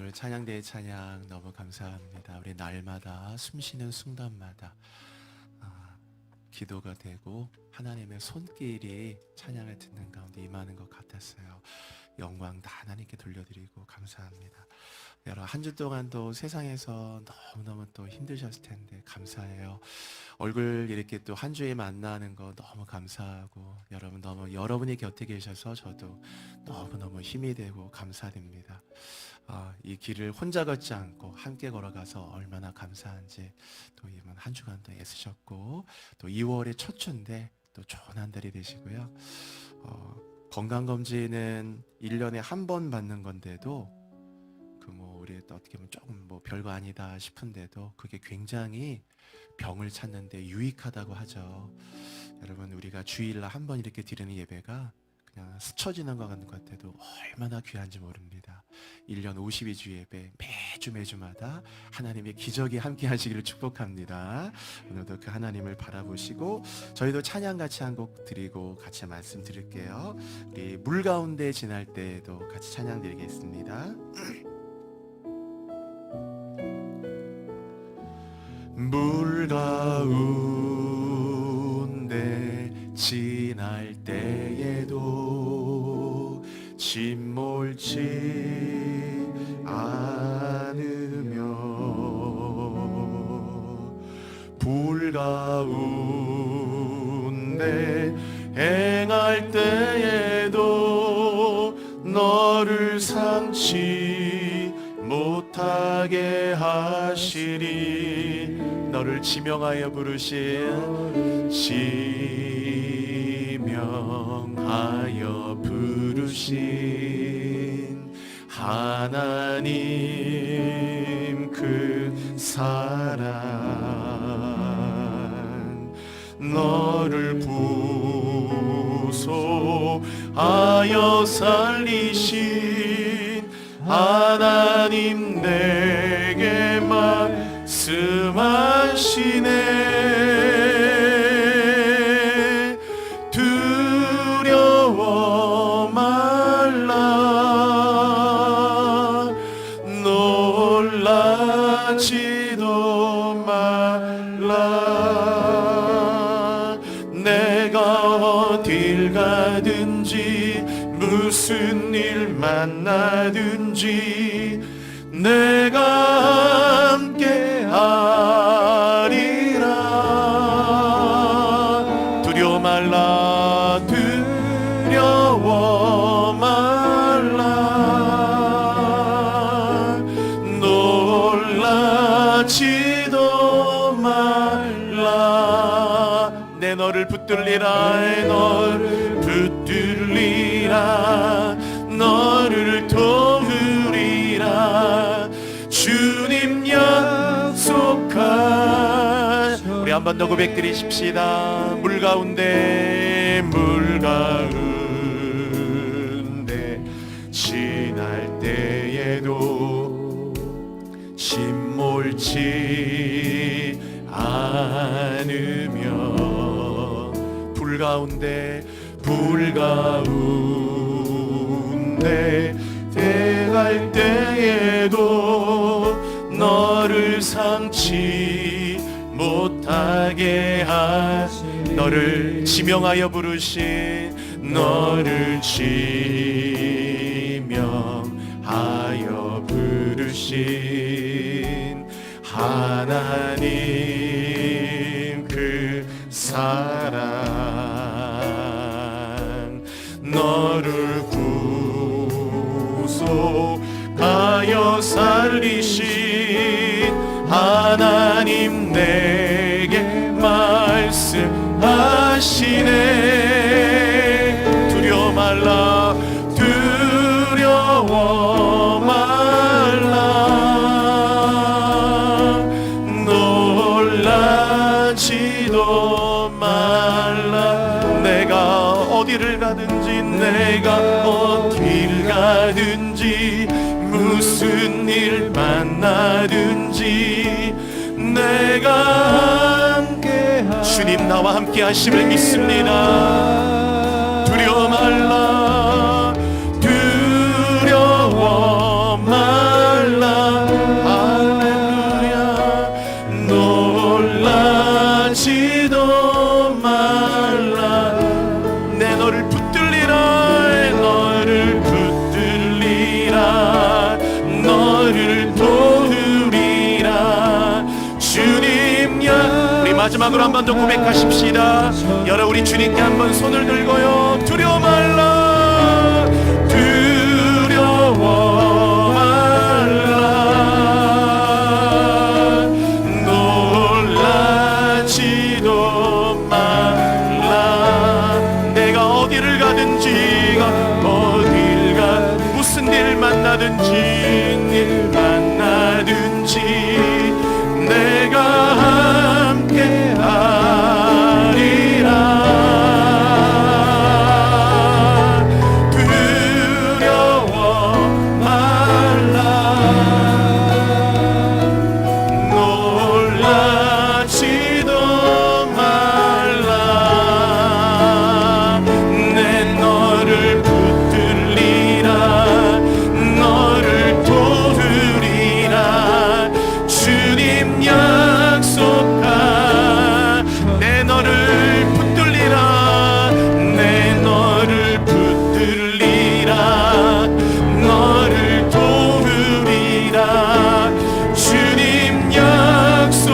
오늘 찬양대의 찬양 너무 감사합니다. 우리 날마다 숨쉬는 순간마다 기도가 되고 하나님의 손길이 찬양을 듣는 가운데 임하는 것 같았어요. 영광 다 하나님께 돌려드리고 감사합니다. 여러분 한 주 동안도 세상에서 너무너무 또 힘드셨을 텐데 감사해요. 얼굴 이렇게 또 한 주에 만나는 거 너무 감사하고 여러분이 곁에 계셔서 저도 너무너무 힘이 되고 감사드립니다. 이 길을 혼자 걷지 않고 함께 걸어가서 얼마나 감사한지 또 이번 한 주간도 애쓰셨고 또 2월의 첫 주인데 또 좋은 한 달이 되시고요. 건강검진은 1년에 한 번 받는 건데도 우리 또 어떻게 보면 조금 별거 아니다 싶은데도 그게 굉장히 병을 찾는데 유익하다고 하죠. 여러분 우리가 주일날 한 번 이렇게 드리는 예배가 그냥 스쳐 지나간 것 같아도 얼마나 귀한지 모릅니다. 1년 52주 예배 매주마다 하나님의 기적이 함께 하시기를 축복합니다. 오늘도 그 하나님을 바라보시고 저희도 찬양 같이 한 곡 드리고 같이 말씀 드릴게요. 우리 물 가운데 지날 때에도 같이 찬양 드리겠습니다. 물 가운데 지날 때에도 침몰치 않으며 불 가운데 행할 때에도 너를 상치 못하게 하시리. 너를 지명하여 부르신 하나님 그 사랑 너를 부소하여 살리신 하나님 내게 말씀하시네. 두려워 말라 놀라지도 말라. 내가 어딜 가든지 무슨 일 만나든지 내가 함께 하리라. 두려워 말라 두려워 말라 놀라지도 말라. 내 너를 붙들리라 내 너를 붙들리라 너를 도우리라 주님 약속한. 우리 한 번 더 고백드리십시다. 물 가운데 지날 때에도 침몰치 않으며 불 가운데 대갈 때에도 너를 상치 못하게 하신 너를 지명하여 부르신 너를 지명하여 부르신 하나님 그 사랑 너를 구속하여 살리신 하나님 내게 말씀하시네. 두려워 말라 두려워 말라 놀라지도 말라. 내가 어디를 가든지 무슨 일 만나든지 내가 함께 주님 나와 함께 하심을 믿습니다. 두려워 말라 두려워 말라 마지막으로 한 번 더 고백하십시다. 여러 우리 주님께 한번 손을 들고요. 두려워 말라, 두려워 말라, 놀라지도 말라. 내가 어디를 가든지 무슨 일 만나든지 일 만나든지 내가 함께 하리라. 두려워 말라, 놀라지도 말라. 내 너를 붙들리라, 너를 도우리라. 주님 약속한 내 너를 붙들리라, 내 너를 붙들리라, 너를 도우리라. 주님 약속하셨네.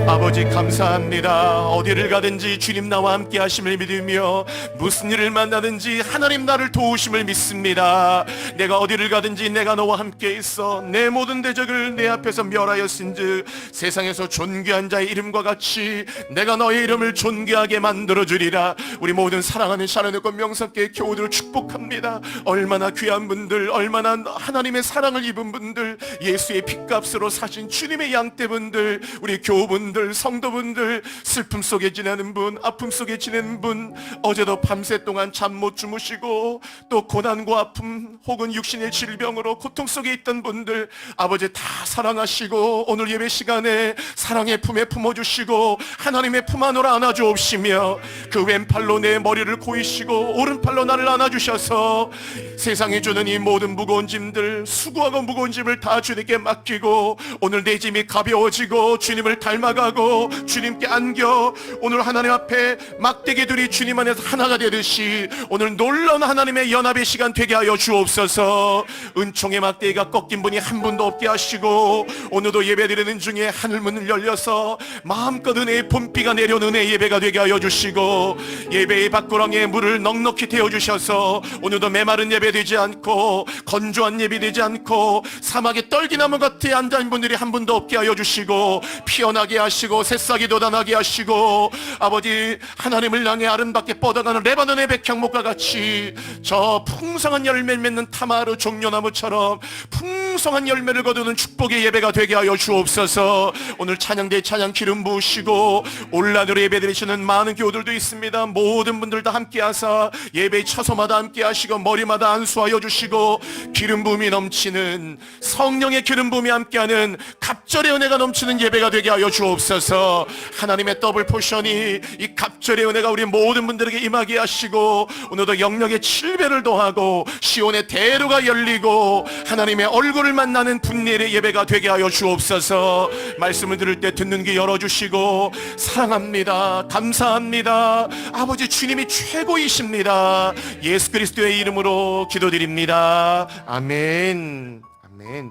아버지 감사합니다. 어디를 가든지 주님 나와 함께 하심을 믿으며 무슨 일을 만나든지 하나님 나를 도우심을 믿습니다. 내가 어디를 가든지 내가 너와 함께 있어 내 모든 대적을 내 앞에서 멸하였은즉 세상에서 존귀한 자의 이름과 같이 내가 너의 이름을 존귀하게 만들어주리라. 우리 모든 사랑하는 샤론의권 명석교회 교우들을 축복합니다. 얼마나 귀한 분들, 얼마나 하나님의 사랑을 입은 분들, 예수의 핏값으로 사신 주님의 양떼분들, 우리 교우분들, 성도분들, 슬픔 속에 지내는 분, 아픔 속에 지내는 분, 어제도 밤새 동안 잠 못 주무시고 또 고난과 아픔 혹은 육신의 질병으로 고통 속에 있던 분들, 아버지 다 사랑하시고 오늘 예배 시간에 사랑의 품에 품어주시고 하나님의 품 안으로 안아주옵시며 그 왼팔로 내 머리를 고이시고 오른팔로 나를 안아주셔서 세상이 주는 이 모든 무거운 짐들, 수고하고 무거운 짐을 다 주님께 맡기고 오늘 내 짐이 가벼워지고 주님을 닮아가고 주님께 안겨 오늘 하나님 앞에 막대기들이 주님 안에서 하나가 되듯이 오늘 놀라운 하나님의 연합의 시간 되게 하여 주옵소서. 은총의 막대기가 꺾인 분이 한 분도 없게 하시고 오늘도 예배드리는 중에 하늘 문을 열려서 마음껏 은혜의 봄비가 내려오는 은혜의 예배가 되게 하여 주시고 예배의 밥구렁에 물을 넉넉히 태워주셔서 오늘도 메마른 예배 되지 않고 건조한 예배 되지 않고 사막에 떨기나무 같이 앉아있는 분들이 한 분도 없게 하여 주시고 피어나게 하시고 새싹이 돋아나게 하시고 아버지 하나님을 향해 아름답게 뻗어가는 레바논의 백향목과 같이 저 풍성한 열매를 맺는 타마르 종려나무처럼 풍성한 열매를 거두는 축복의 예배가 되게 하여 주옵소서. 오늘 찬양대 찬양 기름 부으시고 온라인으로 예배 드리시는 많은 교우들도 있습니다. 모든 분들 다 함께 하사 예배 처소마다 함께 하시고 머리마다 안수하여 주시고 기름 부음이 넘치는 성령의 기름 부음이 함께하는 갑절의 은혜가 넘치는 예배가 되게 하여 주옵소서. 하나님의 더블 포션이 이 갑절의 은혜가 우리 모든 분들에게 임하게 하시고 오늘도 영역의 7배를 더하고 시온의 대로가 열리고 하나님의 얼굴을 만나는 분례의 예배가 되게 하여 주옵소서. 말씀을 들을 때 듣는 귀 열어주시고 사랑합니다. 감사합니다. 아버지 주님이 최고이십니다. 예수 그리스도의 이름으로 기도드립니다. 아멘. 아멘.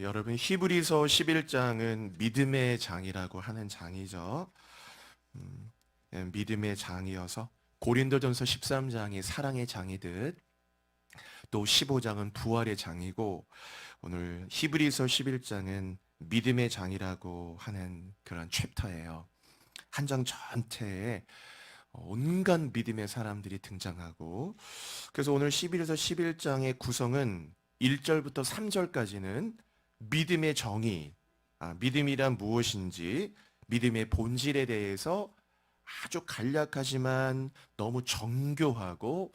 여러분 히브리서 11장은 믿음의 장이라고 하는 장이죠. 믿음의 장이어서 고린도전서 13장이 사랑의 장이듯 또 15장은 부활의 장이고 오늘 히브리서 11장은 믿음의 장이라고 하는 그런 챕터예요. 한 장 전체에 온갖 믿음의 사람들이 등장하고 그래서 오늘 11에서 11장의 구성은 1절부터 3절까지는 믿음의 정의, 믿음이란 무엇인지 믿음의 본질에 대해서 아주 간략하지만 너무 정교하고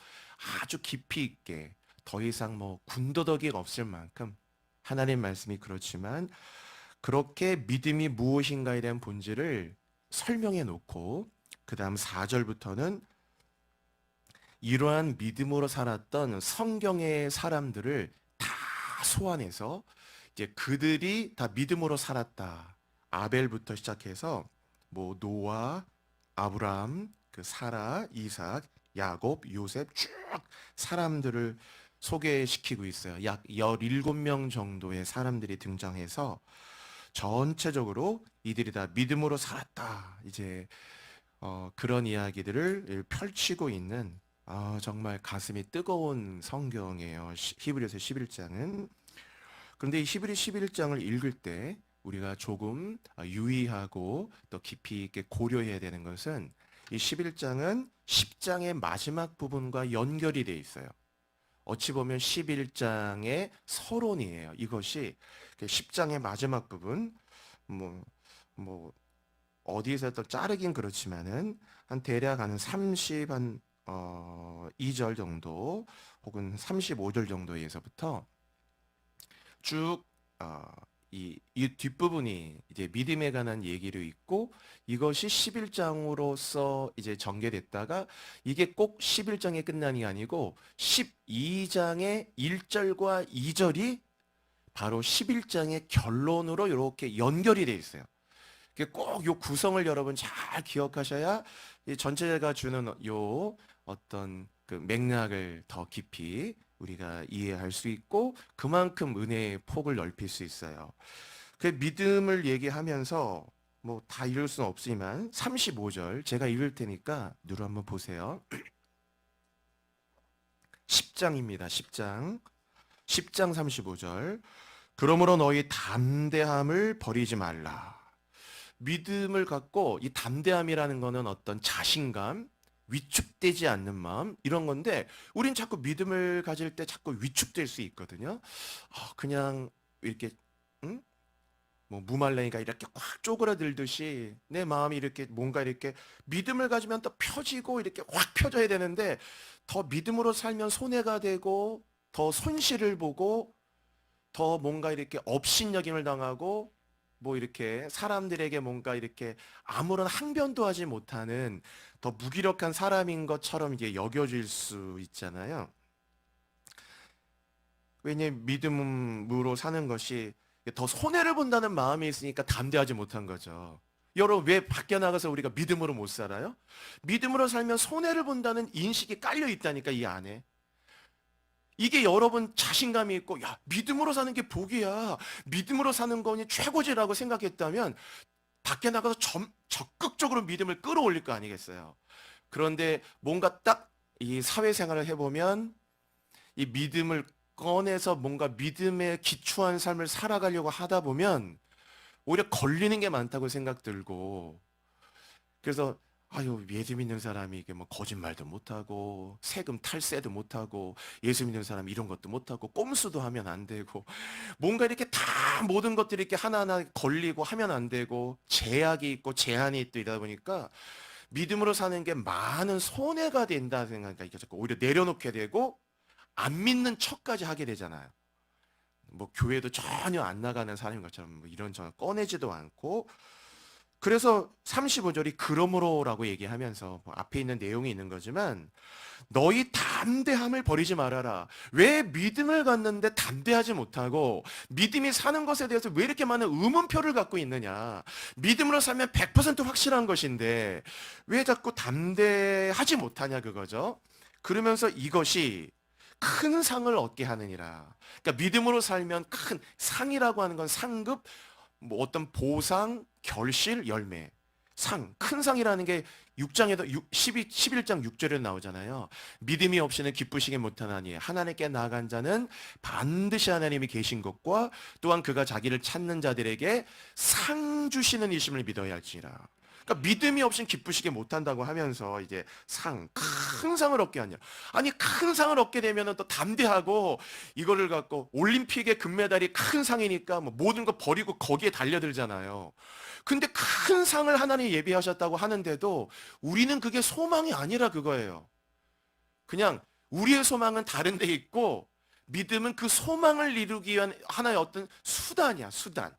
아주 깊이 있게 더 이상 군더더기 없을 만큼 하나님 말씀이 그렇지만 그렇게 믿음이 무엇인가에 대한 본질을 설명해 놓고 그 다음 4절부터는 이러한 믿음으로 살았던 성경의 사람들을 다 소환해서 이제 그들이 다 믿음으로 살았다. 아벨부터 시작해서 노아, 아브라함, 그 사라, 이삭, 야곱, 요셉 쭉 사람들을 소개시키고 있어요. 약 17명 정도의 사람들이 등장해서 전체적으로 이들이 다 믿음으로 살았다. 이제 그런 이야기들을 펼치고 있는 정말 가슴이 뜨거운 성경이에요. 히브리서 11장은. 그런데 이 히브리 11장을 읽을 때 우리가 조금 유의하고 또 깊이 있게 고려해야 되는 것은 이 11장은 10장의 마지막 부분과 연결이 돼 있어요. 어찌 보면 11장의 서론이에요. 이것이 10장의 마지막 부분, 뭐, 뭐, 어디에서 또 자르긴 그렇지만은, 한 대략 한 2절 정도, 혹은 35절 정도에서부터 쭉, 이 뒷부분이 이제 믿음에 관한 얘기로 있고, 이것이 11장으로서 이제 전개됐다가, 이게 꼭 11장에 끝난이 아니고, 12장의 1절과 2절이 바로 11장의 결론으로 이렇게 연결이 돼 있어요. 꼭 요 구성을 여러분 잘 기억하셔야 이 전체가 주는 요 어떤 그 맥락을 더 깊이 우리가 이해할 수 있고 그만큼 은혜의 폭을 넓힐 수 있어요. 그 믿음을 얘기하면서 뭐 다 읽을 수는 없지만 35절 제가 읽을 테니까 누루 한번 보세요. 10장입니다. 10장. 10장 35절. 그러므로 너희 담대함을 버리지 말라. 믿음을 갖고 이 담대함이라는 거는 어떤 자신감, 위축되지 않는 마음 이런 건데 우린 자꾸 믿음을 가질 때 자꾸 위축될 수 있거든요. 그냥 이렇게 응? 뭐 무말랭이가 이렇게 확 쪼그라들듯이 내 마음이 이렇게 뭔가 이렇게 믿음을 가지면 또 펴지고 이렇게 확 펴져야 되는데 더 믿음으로 살면 손해가 되고 더 손실을 보고 더 뭔가 이렇게 업신여김을 당하고 뭐 이렇게 사람들에게 뭔가 이렇게 아무런 항변도 하지 못하는 더 무기력한 사람인 것처럼 이게 여겨질 수 있잖아요. 왜냐면 믿음으로 사는 것이 더 손해를 본다는 마음이 있으니까 담대하지 못한 거죠. 여러분 왜 밖에 나가서 우리가 믿음으로 못 살아요? 믿음으로 살면 손해를 본다는 인식이 깔려 있다니까 이 안에. 이게 여러분 자신감이 있고 야 믿음으로 사는 게 복이야. 믿음으로 사는 거니 최고지라고 생각했다면 밖에 나가서 적극적으로 믿음을 끌어올릴 거 아니겠어요. 그런데 뭔가 딱 이 사회생활을 해보면 이 믿음을 꺼내서 뭔가 믿음에 기초한 삶을 살아가려고 하다 보면 오히려 걸리는 게 많다고 생각 들고 그래서 아유 예수 믿는 사람이 이게 뭐 거짓말도 못하고 세금 탈세도 못하고 예수 믿는 사람이 이런 것도 못하고 꼼수도 하면 안 되고 뭔가 이렇게 다 모든 것들이 이렇게 하나하나 걸리고 하면 안 되고 제약이 있고 제한이 있고 이러다 보니까 믿음으로 사는 게 많은 손해가 된다 생각하니까 이게 자꾸 오히려 내려놓게 되고 안 믿는 척까지 하게 되잖아요. 뭐 교회도 전혀 안 나가는 사람인 것처럼 뭐 이런저런 꺼내지도 않고 그래서 35절이 그러므로라고 얘기하면서 뭐 앞에 있는 내용이 있는 거지만 너희 담대함을 버리지 말아라. 왜 믿음을 갖는데 담대하지 못하고 믿음이 사는 것에 대해서 왜 이렇게 많은 의문표를 갖고 있느냐. 믿음으로 살면 100% 확실한 것인데 왜 자꾸 담대하지 못하냐 그거죠. 그러면서 이것이 큰 상을 얻게 하느니라. 그러니까 믿음으로 살면 큰 상이라고 하는 건 상급, 뭐 어떤 보상, 결실, 열매. 상, 큰 상이라는 게 6장에도 11장 6절에 나오잖아요. 믿음이 없이는 기쁘시게 못하나니 하나님께 나아간 자는 반드시 하나님이 계신 것과 또한 그가 자기를 찾는 자들에게 상 주시는 이심을 믿어야 할지라. 그러니까 믿음이 없이는 기쁘시게 못한다고 하면서 이제 큰 상을 얻게 하냐. 아니 큰 상을 얻게 되면 또 담대하고 이거를 갖고 올림픽의 금메달이 큰 상이니까 뭐 모든 거 버리고 거기에 달려들잖아요. 근데 큰 상을 하나님이 예비하셨다고 하는데도 우리는 그게 소망이 아니라 그거예요. 그냥 우리의 소망은 다른 데 있고 믿음은 그 소망을 이루기 위한 하나의 어떤 수단이야, 수단.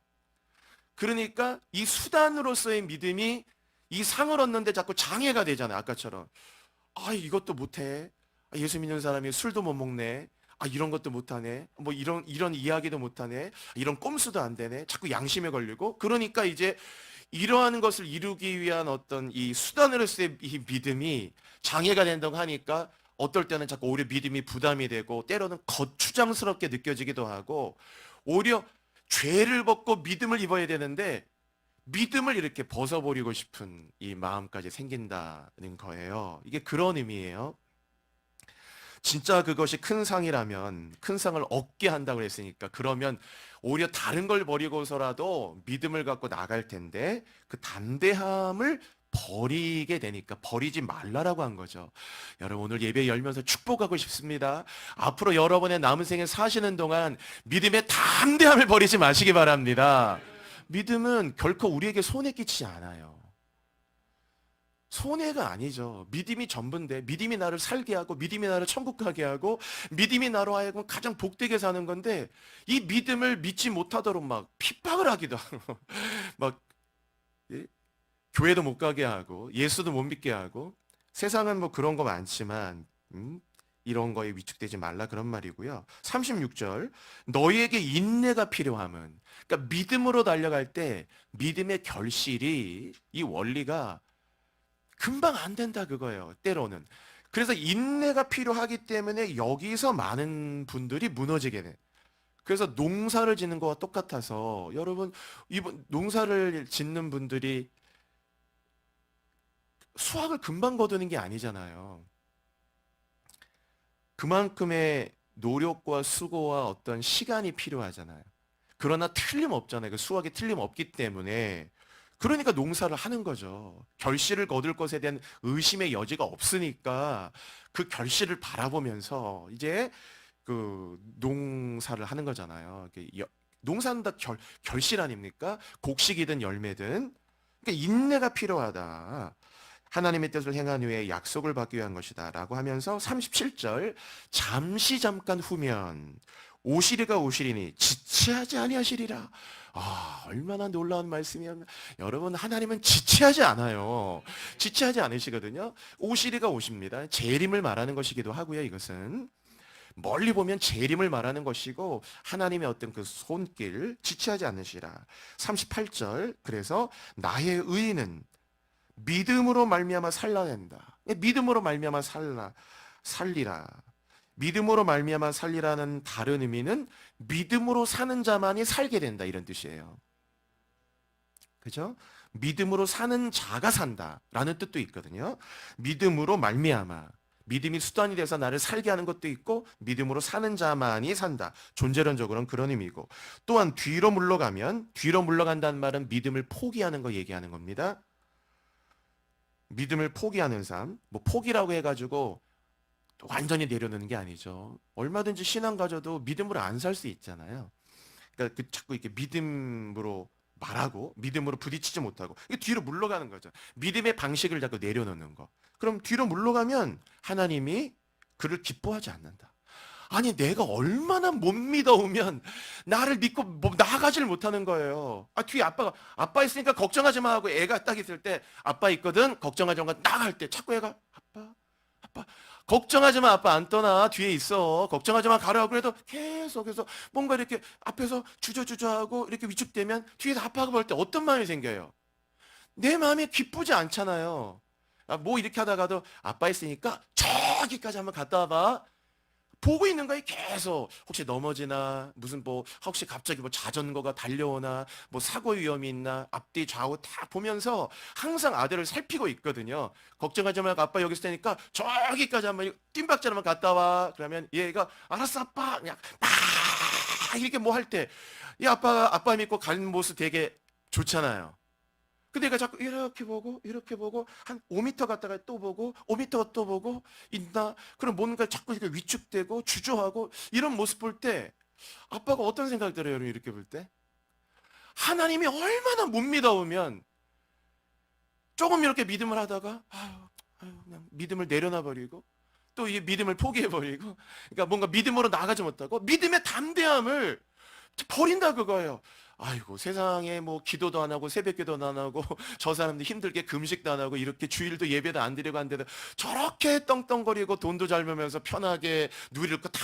그러니까 이 수단으로서의 믿음이 이 상을 얻는데 자꾸 장애가 되잖아요. 아까처럼. 이것도 못해. 예수 믿는 사람이 술도 못 먹네. 이런 것도 못하네. 뭐 이런 이야기도 못하네. 이런 꼼수도 안 되네. 자꾸 양심에 걸리고. 그러니까 이제 이러한 것을 이루기 위한 어떤 이 수단으로서의 이 믿음이 장애가 된다고 하니까 어떨 때는 자꾸 오히려 믿음이 부담이 되고 때로는 거추장스럽게 느껴지기도 하고 오히려 죄를 벗고 믿음을 입어야 되는데 믿음을 이렇게 벗어버리고 싶은 이 마음까지 생긴다는 거예요. 이게 그런 의미예요. 진짜 그것이 큰 상이라면 큰 상을 얻게 한다고 했으니까 그러면 오히려 다른 걸 버리고서라도 믿음을 갖고 나갈 텐데 그 담대함을 버리게 되니까 버리지 말라라고 한 거죠. 여러분 오늘 예배 열면서 축복하고 싶습니다. 앞으로 여러분의 남은 생에 사시는 동안 믿음의 담대함을 버리지 마시기 바랍니다. 믿음은 결코 우리에게 손해 끼치지 않아요. 손해가 아니죠. 믿음이 전부인데 믿음이 나를 살게 하고 믿음이 나를 천국 가게 하고 믿음이 나로 하여금 가장 복되게 사는 건데 이 믿음을 믿지 못하도록 막 핍박을 하기도 하고 막 예? 교회도 못 가게 하고 예수도 못 믿게 하고 세상은 뭐 그런 거 많지만 이런 거에 위축되지 말라 그런 말이고요. 36절 너희에게 인내가 필요함은 그러니까 믿음으로 달려갈 때 믿음의 결실이 이 원리가 금방 안 된다 그거예요. 때로는. 그래서 인내가 필요하기 때문에 여기서 많은 분들이 무너지게 돼. 그래서 농사를 짓는 거와 똑같아서 여러분 이번 농사를 짓는 분들이 수확을 금방 거두는 게 아니잖아요. 그만큼의 노력과 수고와 어떤 시간이 필요하잖아요. 그러나 틀림없잖아요. 그 수확이 틀림없기 때문에 그러니까 농사를 하는 거죠. 결실을 거둘 것에 대한 의심의 여지가 없으니까 그 결실을 바라보면서 이제 그 농사를 하는 거잖아요. 농사는 다 결실 아닙니까? 곡식이든 열매든. 그러니까 인내가 필요하다. 하나님의 뜻을 행한 후에 약속을 받기 위한 것이다. 라고 하면서 37절 잠시 잠깐 후면 오시리가 오시리니 지체하지 아니하시리라. 아, 얼마나 놀라운 말씀이야. 여러분, 하나님은 지체하지 않아요. 지체하지 않으시거든요. 오시리가 오십니다. 재림을 말하는 것이기도 하고요, 이것은. 멀리 보면 재림을 말하는 것이고 하나님의 어떤 그 손길 지체하지 않으시라. 38절 그래서 나의 의인은 믿음으로 말미암아 살라낸다. 믿음으로 말미암아 살리라. 믿음으로 말미암아 살리라는 다른 의미는 믿음으로 사는 자만이 살게 된다 이런 뜻이에요. 그죠? 믿음으로 사는 자가 산다라는 뜻도 있거든요. 믿음으로 말미암아 믿음이 수단이 돼서 나를 살게 하는 것도 있고 믿음으로 사는 자만이 산다. 존재론적으로는 그런 의미고 또한 뒤로 물러간다는 말은 믿음을 포기하는 거 얘기하는 겁니다. 믿음을 포기하는 삶, 뭐 포기라고 해가지고 완전히 내려놓는 게 아니죠. 얼마든지 신앙 가져도 믿음으로 안 살 수 있잖아요. 그러니까 자꾸 이렇게 믿음으로 말하고 믿음으로 부딪히지 못하고 이게 뒤로 물러가는 거죠. 믿음의 방식을 자꾸 내려놓는 거. 그럼 뒤로 물러가면 하나님이 그를 기뻐하지 않는다. 아니 내가 얼마나 못 믿어오면 나를 믿고 나아가지를 못하는 거예요. 뒤에 아빠 있으니까 걱정하지 마 하고 애가 딱 있을 때 아빠 있거든 걱정하지 마 나갈 때 자꾸 애가 아빠 걱정하지 마 아빠 안 떠나 뒤에 있어 걱정하지 마 가라고 그래도 계속해서 뭔가 이렇게 앞에서 주저주저하고 이렇게 위축되면 뒤에서 아빠가 볼 때 어떤 마음이 생겨요? 내 마음이 기쁘지 않잖아요. 뭐 이렇게 하다가도 아빠 있으니까 저기까지 한번 갔다 와봐. 보고 있는 거예요 계속. 혹시 넘어지나 무슨 뭐 혹시 갑자기 뭐 자전거가 달려오나 뭐 사고 위험이 있나 앞뒤 좌우 다 보면서 항상 아들을 살피고 있거든요. 걱정하지 말고 아빠 여기 있을 테니까 저기까지 한번 뜀박질 한번 갔다 와. 그러면 얘가 알았어 아빠 그냥 이렇게 뭐 할 때 이 아빠 믿고 가는 모습 되게 좋잖아요. 근데 얘가 자꾸 이렇게 보고 한 5m 갔다가 또 보고 5m 또 보고 있나? 그럼 뭔가 자꾸 이렇게 위축되고 주저하고 이런 모습 볼 때 아빠가 어떤 생각이 들어요? 여러분 이렇게 볼 때? 하나님이 얼마나 못 믿어오면 조금 이렇게 믿음을 하다가 그냥 믿음을 내려놔 버리고 또 이 믿음을 포기해 버리고 그러니까 뭔가 믿음으로 나가지 못하고 믿음의 담대함을 버린다 그거예요. 아이고 세상에 뭐 기도도 안 하고 새벽기도도 안 하고 저 사람들 힘들게 금식도 안 하고 이렇게 주일도 예배도 안 드리고 한데도 저렇게 떵떵거리고 돈도 잘 벌면서 편하게 누릴 거 다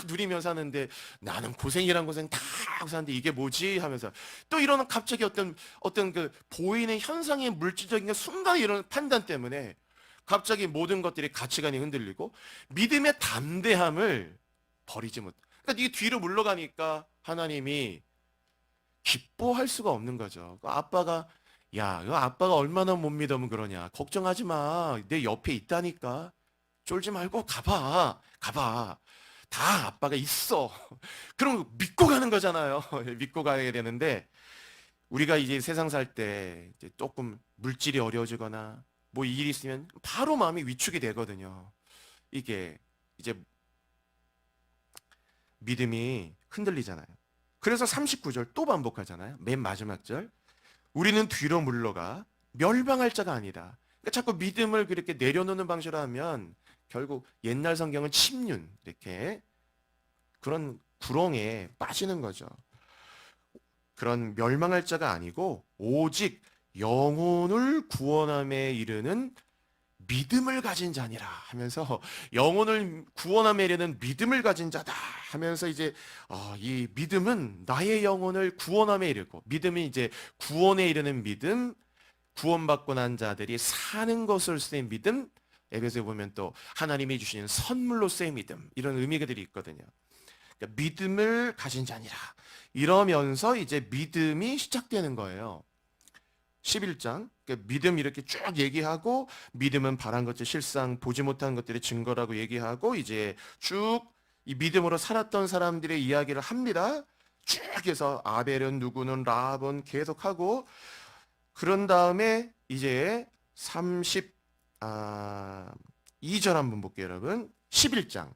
누리며 사는데 나는 고생이란 고생 다 하고 사는데 이게 뭐지 하면서 또 이런 갑자기 어떤 그 보이는 현상의 물질적인 순간 이런 판단 때문에 갑자기 모든 것들이 가치관이 흔들리고 믿음의 담대함을 버리지 못. 그러니까 이게 뒤로 물러가니까 하나님이 기뻐할 수가 없는 거죠. 그 아빠가 야, 그 아빠가 얼마나 못 믿으면 그러냐. 걱정하지 마. 내 옆에 있다니까. 쫄지 말고 가봐. 가봐. 다 아빠가 있어. 그럼 믿고 가는 거잖아요. 믿고 가야 되는데 우리가 이제 세상 살 때 이제 조금 물질이 어려워지거나 뭐 일이 있으면 바로 마음이 위축이 되거든요. 이게 이제 믿음이 흔들리잖아요. 그래서 39절 또 반복하잖아요. 맨 마지막 절. 우리는 뒤로 물러가 멸망할 자가 아니다. 그러니까 자꾸 믿음을 그렇게 내려놓는 방식으로 하면 결국 옛날 성경은 침륜 이렇게 그런 구렁에 빠지는 거죠. 그런 멸망할 자가 아니고 오직 영혼을 구원함에 이르는 믿음을 가진 자니라 하면서 영혼을 구원함에 이르는 믿음을 가진 자다 하면서 이제 이 믿음은 나의 영혼을 구원함에 이르고 믿음이 이제 구원에 이르는 믿음, 구원받고 난 자들이 사는 것을 쓰인 믿음, 에베소에 보면 또 하나님이 주시는 선물로서의 믿음 이런 의미들이 있거든요. 그러니까 믿음을 가진 자니라 이러면서 이제 믿음이 시작되는 거예요. 11장 그러니까 믿음 이렇게 쭉 얘기하고 믿음은 바란 것들 실상 보지 못한 것들의 증거라고 얘기하고 이제 쭉 이 믿음으로 살았던 사람들의 이야기를 합니다. 쭉 해서 아벨은 누구는 라합은 계속하고 그런 다음에 이제 32절 한번 볼게요 여러분. 11장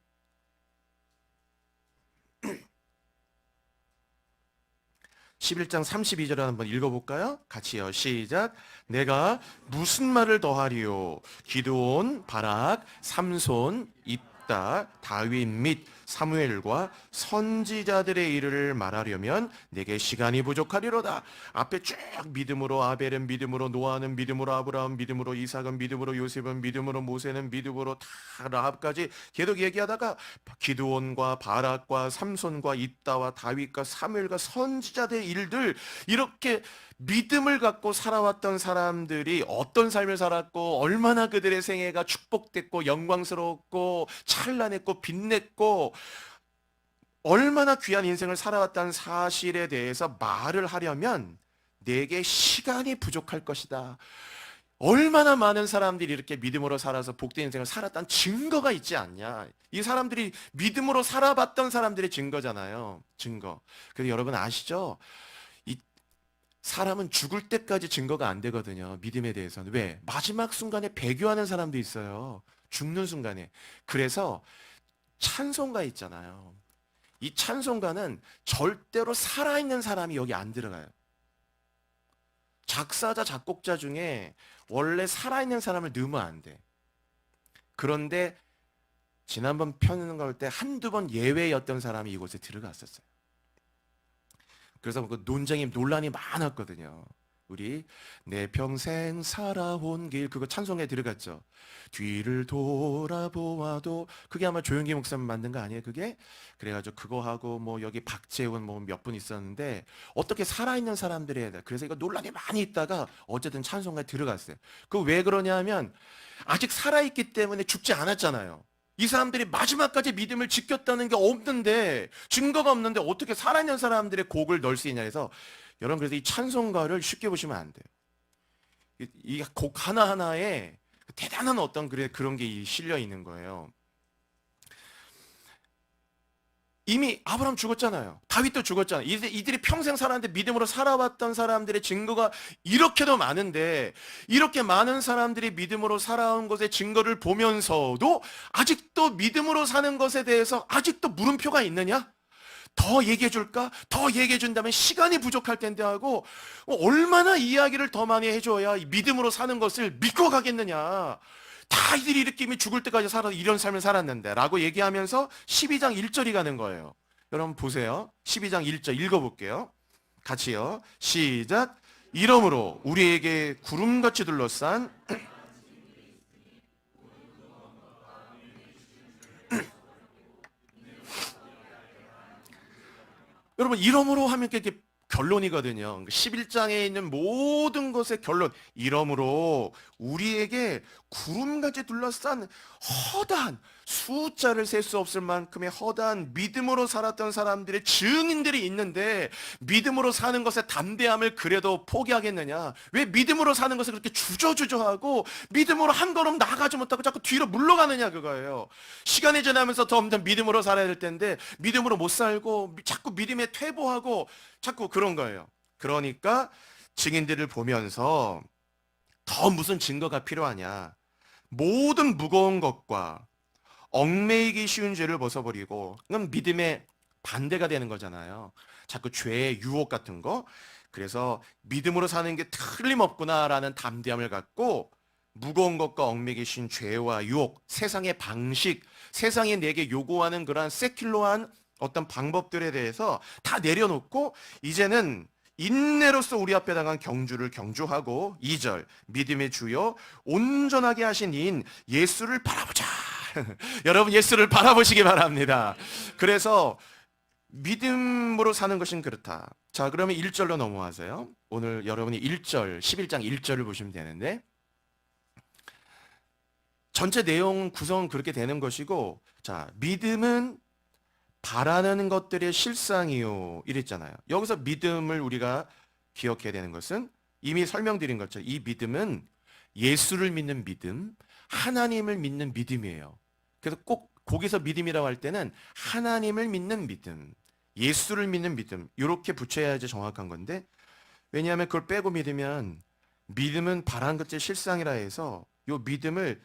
11장 32절을 한번 읽어볼까요? 같이요. 시작. 내가 무슨 말을 더하리요? 기드온, 바락, 삼손, 입다, 다윗 및 사무엘과 선지자들의 일을 말하려면 내게 시간이 부족하리로다. 앞에 쭉 믿음으로 아벨은 믿음으로 노아는 믿음으로 아브라함 믿음으로 이삭은 믿음으로 요셉은 믿음으로 모세는 믿음으로 다 라합까지 계속 얘기하다가 기드온과 바락과 삼손과 입다와 다윗과 사무엘과 선지자들의 일들 이렇게 믿음을 갖고 살아왔던 사람들이 어떤 삶을 살았고 얼마나 그들의 생애가 축복됐고 영광스러웠고 찬란했고 빛냈고 얼마나 귀한 인생을 살아왔다는 사실에 대해서 말을 하려면 내게 시간이 부족할 것이다. 얼마나 많은 사람들이 이렇게 믿음으로 살아서 복된 인생을 살았다는 증거가 있지 않냐. 이 사람들이 믿음으로 살아봤던 사람들의 증거잖아요. 증거. 그래서 여러분 아시죠? 사람은 죽을 때까지 증거가 안 되거든요. 믿음에 대해서는. 왜? 마지막 순간에 배교하는 사람도 있어요. 죽는 순간에. 그래서 찬송가 있잖아요. 이 찬송가는 절대로 살아있는 사람이 여기 안 들어가요. 작사자, 작곡자 중에 원래 살아있는 사람을 넣으면 안 돼. 그런데 지난번 편을 걸 때 한두 번 예외였던 사람이 이곳에 들어갔었어요. 그래서 그 논쟁이 논란이 많았거든요. 우리 내 평생 살아온 길 그거 찬송에 들어갔죠. 뒤를 돌아보아도 그게 아마 조용기 목사님 만든 거 아니에요? 그게 그래가지고 그거 하고 뭐 여기 박재훈 뭐 몇 분 있었는데 어떻게 살아있는 사람들이 해야 돼? 그래서 이거 논란이 많이 있다가 어쨌든 찬송가에 들어갔어요. 그 왜 그러냐면 아직 살아있기 때문에 죽지 않았잖아요. 이 사람들이 마지막까지 믿음을 지켰다는 게 없는데 증거가 없는데 어떻게 살아있는 사람들의 곡을 넣을 수 있냐 해서 여러분 그래서 이 찬송가를 쉽게 보시면 안 돼요. 이 곡 하나하나에 대단한 어떤 그런 게 실려 있는 거예요. 이미 아브라함 죽었잖아요. 다윗도 죽었잖아요. 이들이 평생 살았는데 믿음으로 살아왔던 사람들의 증거가 이렇게도 많은데 이렇게 많은 사람들이 믿음으로 살아온 것의 증거를 보면서도 아직도 믿음으로 사는 것에 대해서 아직도 물음표가 있느냐? 더 얘기해 줄까? 더 얘기해 준다면 시간이 부족할 텐데 하고 얼마나 이야기를 더 많이 해줘야 믿음으로 사는 것을 믿고 가겠느냐? 다 이들이 이렇게 이미 죽을 때까지 살아서 이런 삶을 살았는데 라고 얘기하면서 12장 1절이 가는 거예요. 여러분 보세요. 12장 1절 읽어볼게요. 같이요. 시작. 이러므로 우리에게 구름같이 둘러싼 여러분 이러므로 하면 이렇게 결론이거든요. 11장에 있는 모든 것의 결론. 이러므로 우리에게 구름같이 둘러싼 허다한, 숫자를 셀 수 없을 만큼의 허다한 믿음으로 살았던 사람들의 증인들이 있는데, 믿음으로 사는 것의 담대함을 그래도 포기하겠느냐? 왜 믿음으로 사는 것을 그렇게 주저주저하고 믿음으로 한 걸음 나아가지 못하고 자꾸 뒤로 물러가느냐, 그거예요. 시간이 지나면서 점점 믿음으로 살아야 될 텐데 믿음으로 못 살고 자꾸 믿음에 퇴보하고 자꾸 그런 거예요. 그러니까 증인들을 보면서 더 무슨 증거가 필요하냐? 모든 무거운 것과 얽매이기 쉬운 죄를 벗어버리고, 그건 믿음의 반대가 되는 거잖아요. 자꾸 죄의 유혹 같은 거. 그래서 믿음으로 사는 게 틀림없구나라는 담대함을 갖고 무거운 것과 얽매이기 쉬운 죄와 유혹, 세상의 방식, 세상이 내게 요구하는 그러한 세큘러한 어떤 방법들에 대해서 다 내려놓고 이제는 인내로서 우리 앞에 당한 경주를 경주하고, 2절 믿음의 주요 온전하게 하신 이인 예수를 바라보자. 여러분, 예수를 바라보시기 바랍니다. 그래서 믿음으로 사는 것은 그렇다. 자, 그러면 1절로 넘어가세요. 오늘 여러분이 1절, 11장 1절을 보시면 되는데, 전체 내용 구성은 그렇게 되는 것이고, 자, 믿음은 바라는 것들의 실상이요, 이랬잖아요. 여기서 믿음을 우리가 기억해야 되는 것은 이미 설명드린 것처럼 이 믿음은 예수를 믿는 믿음, 하나님을 믿는 믿음이에요. 그래서 꼭 거기서 믿음이라고 할 때는 하나님을 믿는 믿음, 예수를 믿는 믿음, 이렇게 붙여야지 정확한 건데, 왜냐하면 그걸 빼고 믿으면 믿음은 바라는 것의 실상이라 해서 이 믿음을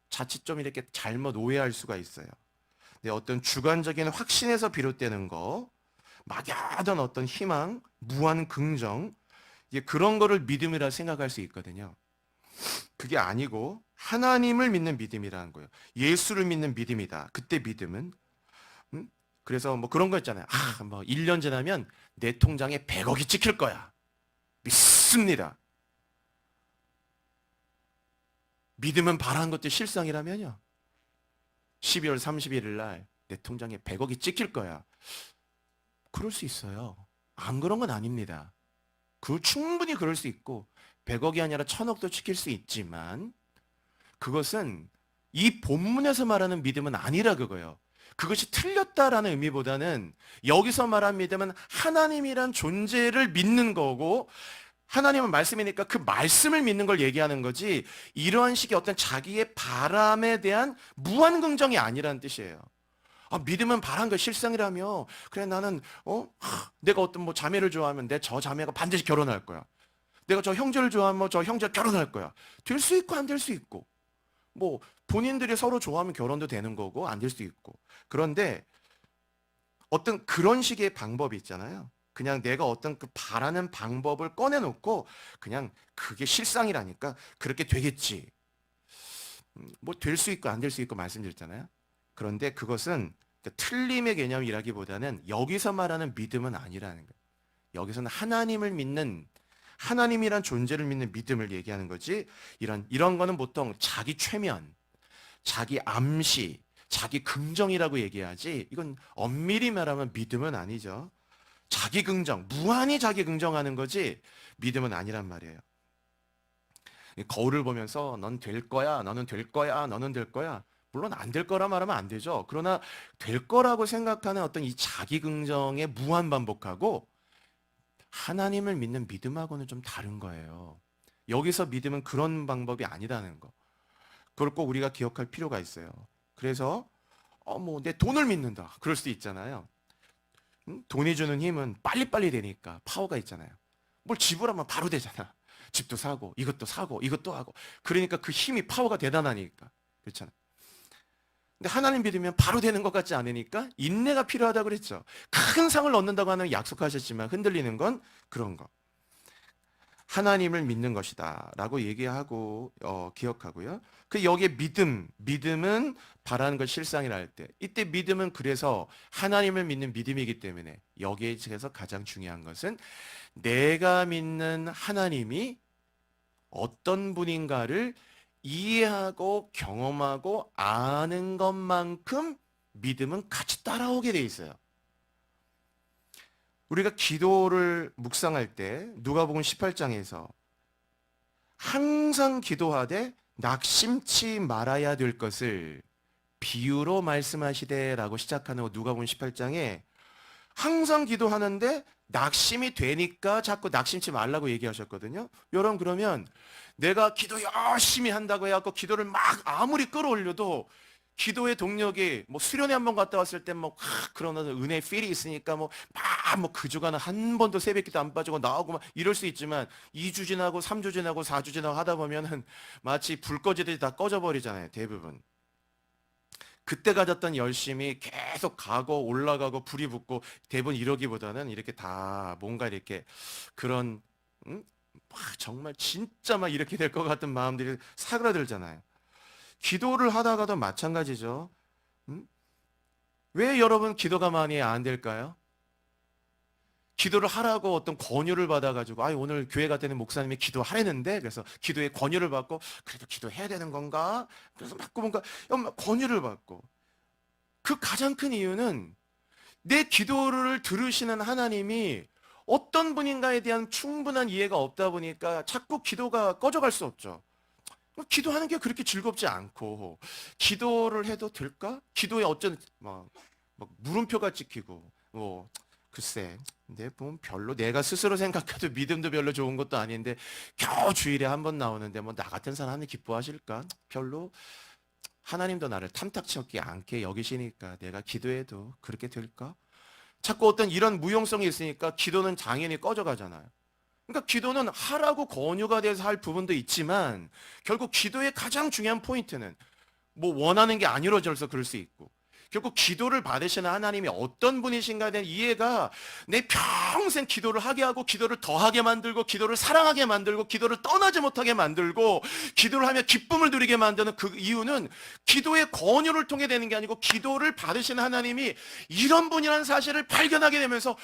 자칫 좀 이렇게 잘못 오해할 수가 있어요. 네, 어떤 주관적인 확신에서 비롯되는 거, 막연한 어떤 희망, 무한 긍정, 그런 거를 믿음이라 생각할 수 있거든요. 그게 아니고 하나님을 믿는 믿음이라는 거예요. 예수를 믿는 믿음이다. 그때 믿음은 그래서 뭐 그런 거 있잖아요. 뭐 1년 지나면 내 통장에 100억이 찍힐 거야. 믿습니다. 믿음은 바라는 것도 실상이라면요. 12월 31일 날 내 통장에 100억이 찍힐 거야. 그럴 수 있어요. 안 그런 건 아닙니다. 충분히 그럴 수 있고 100억이 아니라 1000억도 찍힐 수 있지만, 그것은 이 본문에서 말하는 믿음은 아니라 그거예요. 그것이 틀렸다라는 의미보다는 여기서 말한 믿음은 하나님이란 존재를 믿는 거고, 하나님은 말씀이니까 그 말씀을 믿는 걸 얘기하는 거지, 이러한 식의 어떤 자기의 바람에 대한 무한 긍정이 아니라는 뜻이에요. 믿음은 바란 거 실상이라며, 그래 나는 내가 어떤 뭐 자매를 좋아하면 내 저 자매가 반드시 결혼할 거야. 내가 저 형제를 좋아하면 저 형제가 결혼할 거야. 될 수 있고 안 될 수 있고, 뭐 본인들이 서로 좋아하면 결혼도 되는 거고 안 될 수도 있고. 그런데 어떤 그런 식의 방법이 있잖아요. 그냥 내가 어떤 그 바라는 방법을 꺼내놓고 그냥 그게 실상이라니까 그렇게 되겠지. 뭐 될 수 있고 안 될 수 있고 말씀드렸잖아요. 그런데 그것은 틀림의 개념이라기보다는 여기서 말하는 믿음은 아니라는 거예요. 여기서는 하나님을 믿는, 하나님이란 존재를 믿는 믿음을 얘기하는 거지, 이런 거는 보통 자기 최면, 자기 암시, 자기 긍정이라고 얘기하지, 이건 엄밀히 말하면 믿음은 아니죠. 자기 긍정, 무한히 자기 긍정하는 거지 믿음은 아니란 말이에요. 거울을 보면서 넌 될 거야, 너는 될 거야, 너는 될 거야. 물론 안 될 거라 말하면 안 되죠. 그러나 될 거라고 생각하는 어떤 이 자기 긍정의 무한 반복하고 하나님을 믿는 믿음하고는 좀 다른 거예요. 여기서 믿음은 그런 방법이 아니라는 거. 그걸 꼭 우리가 기억할 필요가 있어요. 그래서 뭐 내 돈을 믿는다. 그럴 수도 있잖아요. 돈이 주는 힘은 빨리빨리 되니까 파워가 있잖아요. 뭘 지불하면 바로 되잖아. 집도 사고 이것도 사고 이것도 하고. 그러니까 그 힘이 파워가 대단하니까. 그렇잖아요. 근데 하나님 믿으면 바로 되는 것 같지 않으니까 인내가 필요하다고 그랬죠. 큰 상을 얻는다고 하는 약속하셨지만 흔들리는 건 그런 거. 하나님을 믿는 것이다 라고 얘기하고 기억하고요. 그 여기에 믿음은 바라는 것 실상이라 할 때, 이때 믿음은 그래서 하나님을 믿는 믿음이기 때문에 여기에 대해서 가장 중요한 것은 내가 믿는 하나님이 어떤 분인가를 이해하고 경험하고 아는 것만큼 믿음은 같이 따라오게 돼 있어요. 우리가 기도를 묵상할 때 누가복음 18장에서 항상 기도하되 낙심치 말아야 될 것을 비유로 말씀하시되라고 시작하는 누가복음 18장에 항상 기도하는데 낙심이 되니까 자꾸 낙심치 말라고 얘기하셨거든요. 여러분, 그러면 내가 기도 열심히 한다고 해갖고 기도를 막 아무리 끌어올려도 기도의 동력이 뭐 수련회 한 번 갔다 왔을 때 뭐 그런 은혜 필이 있으니까 그 주간은 한 번도 새벽기도 안 빠지고 나오고 막 이럴 수 있지만 2주 지나고 3주 지나고 4주 지나고 하다 보면은 마치 불 꺼지듯이 다 꺼져 버리잖아요, 대부분. 그때 가졌던 열심이 계속 가고 올라가고 불이 붙고 대부분 이러기보다는 이렇게 다 뭔가 이렇게 그런 정말 진짜 막 이렇게 될 것 같은 마음들이 사그라들잖아요. 기도를 하다가도 마찬가지죠. 음? 왜 여러분 기도가 많이 안 될까요? 기도를 하라고 어떤 권유를 받아가지고, 오늘 교회 갈 때는 목사님이 기도하라는데, 그래서 기도의 권유를 받고, 그래도 기도해야 되는 건가? 그래서 막 뭔가 권유를 받고. 그 가장 큰 이유는 내 기도를 들으시는 하나님이 어떤 분인가에 대한 충분한 이해가 없다 보니까 자꾸 기도가 꺼져갈 수 없죠. 기도하는 게 그렇게 즐겁지 않고, 기도를 해도 될까? 기도에 어쩐, 막 물음표가 찍히고, 글쎄, 근데 보면 별로 내가 스스로 생각해도 믿음도 별로 좋은 것도 아닌데 겨우 주일에 한 번 나오는데 뭐 나 같은 사람이 기뻐하실까? 별로 하나님도 나를 탐탁치 않게 여기시니까 내가 기도해도 그렇게 될까? 자꾸 어떤 이런 무용성이 있으니까 기도는 당연히 꺼져가잖아요. 그러니까 기도는 하라고 권유가 돼서 할 부분도 있지만 결국 기도의 가장 중요한 포인트는 뭐 원하는 게 안 이루어져서 그럴 수 있고 결국 기도를 받으시는 하나님이 어떤 분이신가에 대한 이해가 내 평생 기도를 하게 하고 기도를 더하게 만들고 기도를 사랑하게 만들고 기도를 떠나지 못하게 만들고 기도를 하며 기쁨을 누리게 만드는 그 이유는 기도의 권유를 통해 되는 게 아니고 기도를 받으시는 하나님이 이런 분이라는 사실을 발견하게 되면서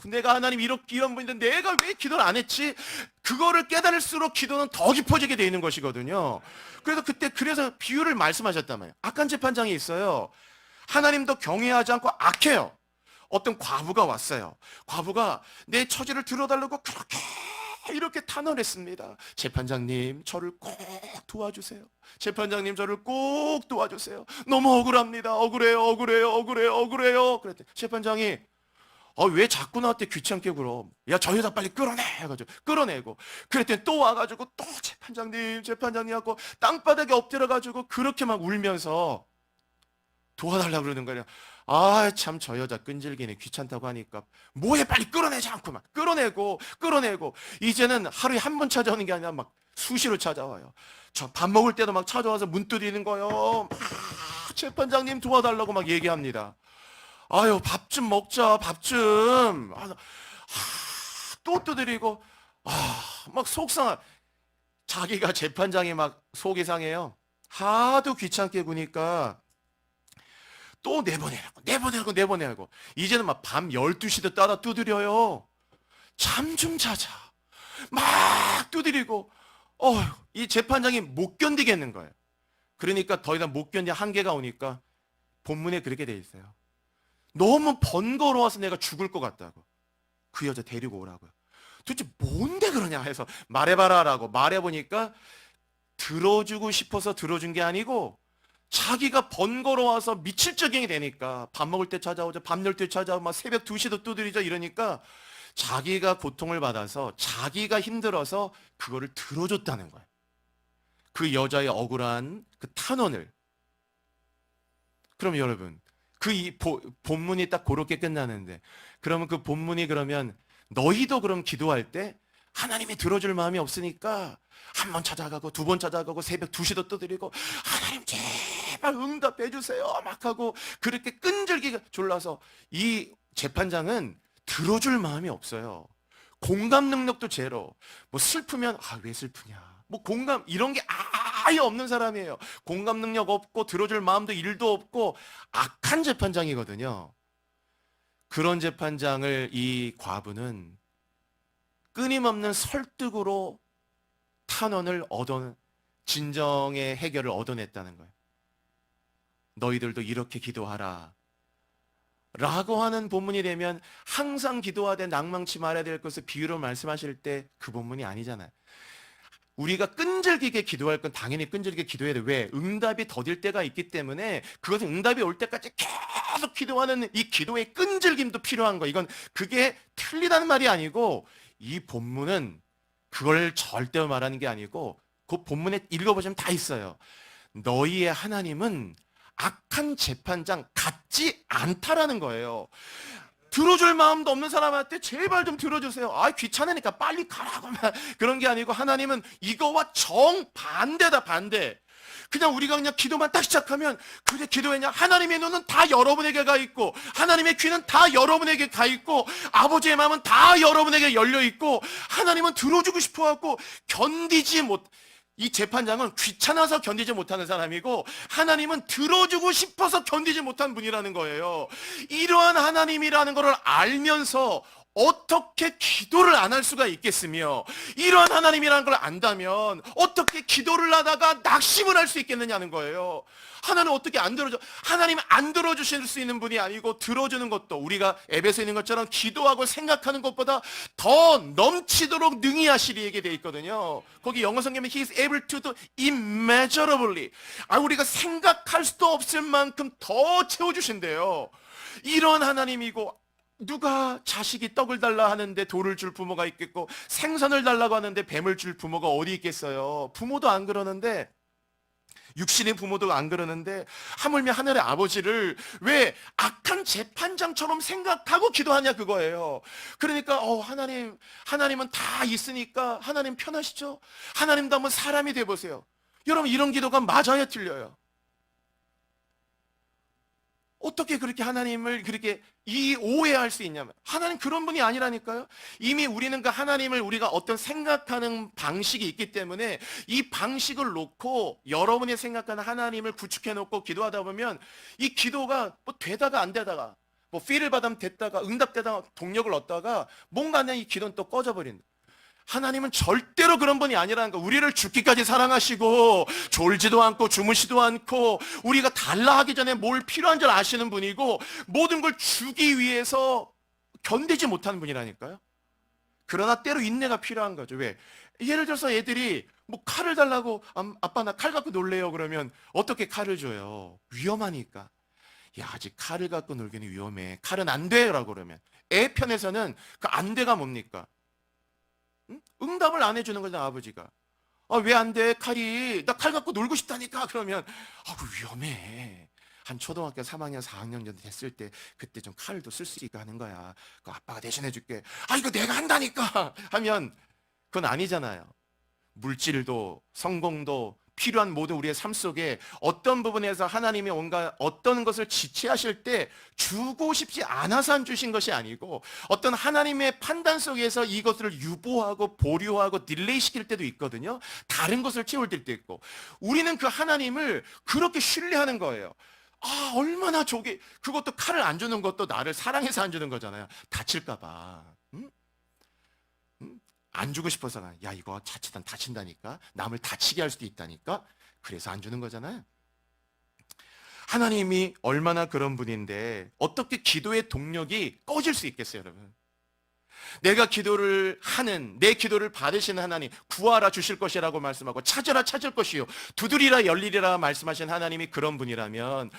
내가 하나님 이런 분인데 내가 왜 기도를 안 했지? 그거를 깨달을수록 기도는 더 깊어지게 되어 있는 것이거든요. 그래서 비유를 말씀하셨단 말이에요. 악한 재판장이 있어요. 하나님도 경외하지 않고 악해요. 어떤 과부가 왔어요. 과부가 내 처지를 들어달라고 그렇게 이렇게 탄원했습니다. 재판장님, 저를 꼭 도와주세요. 재판장님, 저를 꼭 도와주세요. 너무 억울합니다. 억울해요. 그랬더니 재판장이 왜 자꾸 나한테 귀찮게 굴어? 야, 저 여자 빨리 끌어내! 해가지고, 끌어내고. 그랬더니 또 와가지고, 또 재판장님 하고, 땅바닥에 엎드려가지고, 그렇게 막 울면서 도와달라고 그러는 거예요. 참, 저 여자 끈질기네. 귀찮다고 하니까. 뭐해, 빨리 끌어내지 않고 막, 끌어내고. 이제는 하루에 한 번 찾아오는 게 아니라 막 수시로 찾아와요. 저 밥 먹을 때도 막 찾아와서 문 두드리는 거예요. 재판장님 도와달라고 막 얘기합니다. 밥 좀 먹자, 밥 좀. 또 두드리고, 막 자기가 재판장이 막 속이 상해요. 하도 귀찮게 구니까 또 내보내라고. 이제는 막 밤 12시도 따라 두드려요. 잠 좀 자자. 막 두드리고, 이 재판장이 못 견디겠는 거예요. 그러니까 더 이상 못 견디 한계가 오니까 본문에 그렇게 돼 있어요. 너무 번거로워서 내가 죽을 것 같다고. 그 여자 데리고 오라고요. 도대체 뭔데 그러냐 해서 말해봐라라고 말해보니까 들어주고 싶어서 들어준 게 아니고 자기가 번거로워서 미칠 적용이 되니까 밥 먹을 때 찾아오죠. 밤 12시 찾아오고 막 새벽 2시도 두드리죠. 이러니까 자기가 고통을 받아서 자기가 힘들어서 그거를 들어줬다는 거예요. 그 여자의 억울한 그 탄원을. 그럼 여러분 본문이 딱 그렇게 끝나는데 그러면 그 본문이 그러면 너희도 그럼 기도할 때 하나님이 들어줄 마음이 없으니까 한 번 찾아가고 두 번 찾아가고 새벽 2시도 떠드리고 하나님 제발 응답해 주세요 막 하고 그렇게 끈질기게 졸라서 이 재판장은 들어줄 마음이 없어요. 공감 능력도 제로. 뭐 슬프면 왜 슬프냐. 뭐 공감 이런 게 아예 없는 사람이에요. 공감 능력 없고 들어줄 마음도 일도 없고 악한 재판장이거든요. 그런 재판장을 이 과부는 끊임없는 설득으로 탄원을 진정의 해결을 얻어냈다는 거예요. 너희들도 이렇게 기도하라. 라고 하는 본문이 되면 항상 기도하되 낭망치 말아야 될 것을 비유로 말씀하실 때 그 본문이 아니잖아요. 우리가 끈질기게 기도할 건 당연히 끈질기게 기도해야 돼. 왜? 응답이 더딜 때가 있기 때문에 그것은 응답이 올 때까지 계속 기도하는 이 기도의 끈질김도 필요한 거. 이건 그게 틀리다는 말이 아니고 이 본문은 그걸 절대 말하는 게 아니고 그 본문에 읽어보시면 다 있어요. 너희의 하나님은 악한 재판장 같지 않다라는 거예요. 들어줄 마음도 없는 사람한테 제발 좀 들어주세요. 아, 귀찮으니까 빨리 가라고. 그런 게 아니고 하나님은 이거와 정반대다, 반대. 그냥 우리가 그냥 기도만 딱 시작하면 그래 기도했냐? 하나님의 눈은 다 여러분에게 가 있고 하나님의 귀는 다 여러분에게 가 있고 아버지의 마음은 다 여러분에게 열려 있고 하나님은 들어주고 싶어 갖고 견디지 못. 이 재판장은 귀찮아서 견디지 못하는 사람이고 하나님은 들어주고 싶어서 견디지 못한 분이라는 거예요. 이러한 하나님이라는 것을 알면서 어떻게 기도를 안 할 수가 있겠으며 이러한 하나님이라는 걸 안다면 어떻게 기도를 하다가 낙심을 할 수 있겠느냐는 거예요. 하나님 어떻게 안 들어줘? 하나님 안 들어주실 수 있는 분이 아니고 들어주는 것도 우리가 에베소에 있는 것처럼 기도하고 생각하는 것보다 더 넘치도록 능히 하시리 얘기 되어 있거든요. 거기 영어 성경에 He is able to do immeasurably. 우리가 생각할 수도 없을 만큼 더 채워주신대요. 이런 하나님이고 누가 자식이 떡을 달라 하는데 돌을 줄 부모가 있겠고 생선을 달라고 하는데 뱀을 줄 부모가 어디 있겠어요. 부모도 안 그러는데 육신의 부모도 안 그러는데 하물며 하늘의 아버지를 왜 악한 재판장처럼 생각하고 기도하냐 그거예요. 그러니까 하나님은 다 있으니까 하나님 편하시죠? 하나님도 한번 사람이 돼보세요. 여러분 이런 기도가 맞아요 틀려요? 어떻게 그렇게 하나님을 그렇게 오해할 수 있냐면 하나님 그런 분이 아니라니까요. 이미 우리는 그 하나님을 우리가 어떤 생각하는 방식이 있기 때문에 이 방식을 놓고 여러분이 생각하는 하나님을 구축해 놓고 기도하다 보면 이 기도가 뭐 되다가 안 되다가 뭐 필을 받으면 됐다가 응답되다가 동력을 얻다가 뭔가 이 기도는 또 꺼져버린다. 하나님은 절대로 그런 분이 아니라는 거. 우리를 죽기까지 사랑하시고 졸지도 않고 주무시도 않고 우리가 달라 하기 전에 뭘 필요한 줄 아시는 분이고 모든 걸 주기 위해서 견디지 못하는 분이라니까요. 그러나 때로 인내가 필요한 거죠. 왜? 예를 들어서 애들이 뭐 칼을 달라고 아빠 나 칼 갖고 놀래요 그러면 어떻게 칼을 줘요? 위험하니까. 야 아직 칼을 갖고 놀기는 위험해. 칼은 안 돼라고 그러면 애 편에서는 그 안 돼가 뭡니까? 응답을 안 해주는 거잖아 아버지가. 왜 안 돼? 칼이 나 칼 갖고 놀고 싶다니까. 그러면 위험해. 한 초등학교 3학년 4학년 정도 됐을 때 그때 좀 칼도 쓸 수 있게 하는 거야. 그 아빠가 대신해 줄게. 이거 내가 한다니까 하면 그건 아니잖아요. 물질도 성공도 필요한 모든 우리의 삶 속에 어떤 부분에서 하나님이 뭔가 어떤 것을 지체하실 때 주고 싶지 않아서 안 주신 것이 아니고 어떤 하나님의 판단 속에서 이것을 유보하고 보류하고 딜레이 시킬 때도 있거든요. 다른 것을 채울 때도 있고 우리는 그 하나님을 그렇게 신뢰하는 거예요. 얼마나 그것도 칼을 안 주는 것도 나를 사랑해서 안 주는 거잖아요. 다칠까 봐. 안 주고 싶어서가 야 이거 자칫한 다친다니까 남을 다치게 할 수도 있다니까 그래서 안 주는 거잖아요. 하나님이 얼마나 그런 분인데 어떻게 기도의 동력이 꺼질 수 있겠어요 여러분. 내가 기도를 하는 내 기도를 받으시는 하나님 구하라 주실 것이라고 말씀하고 찾으라 찾을 것이요 두드리라 열리리라 말씀하신 하나님이 그런 분이라면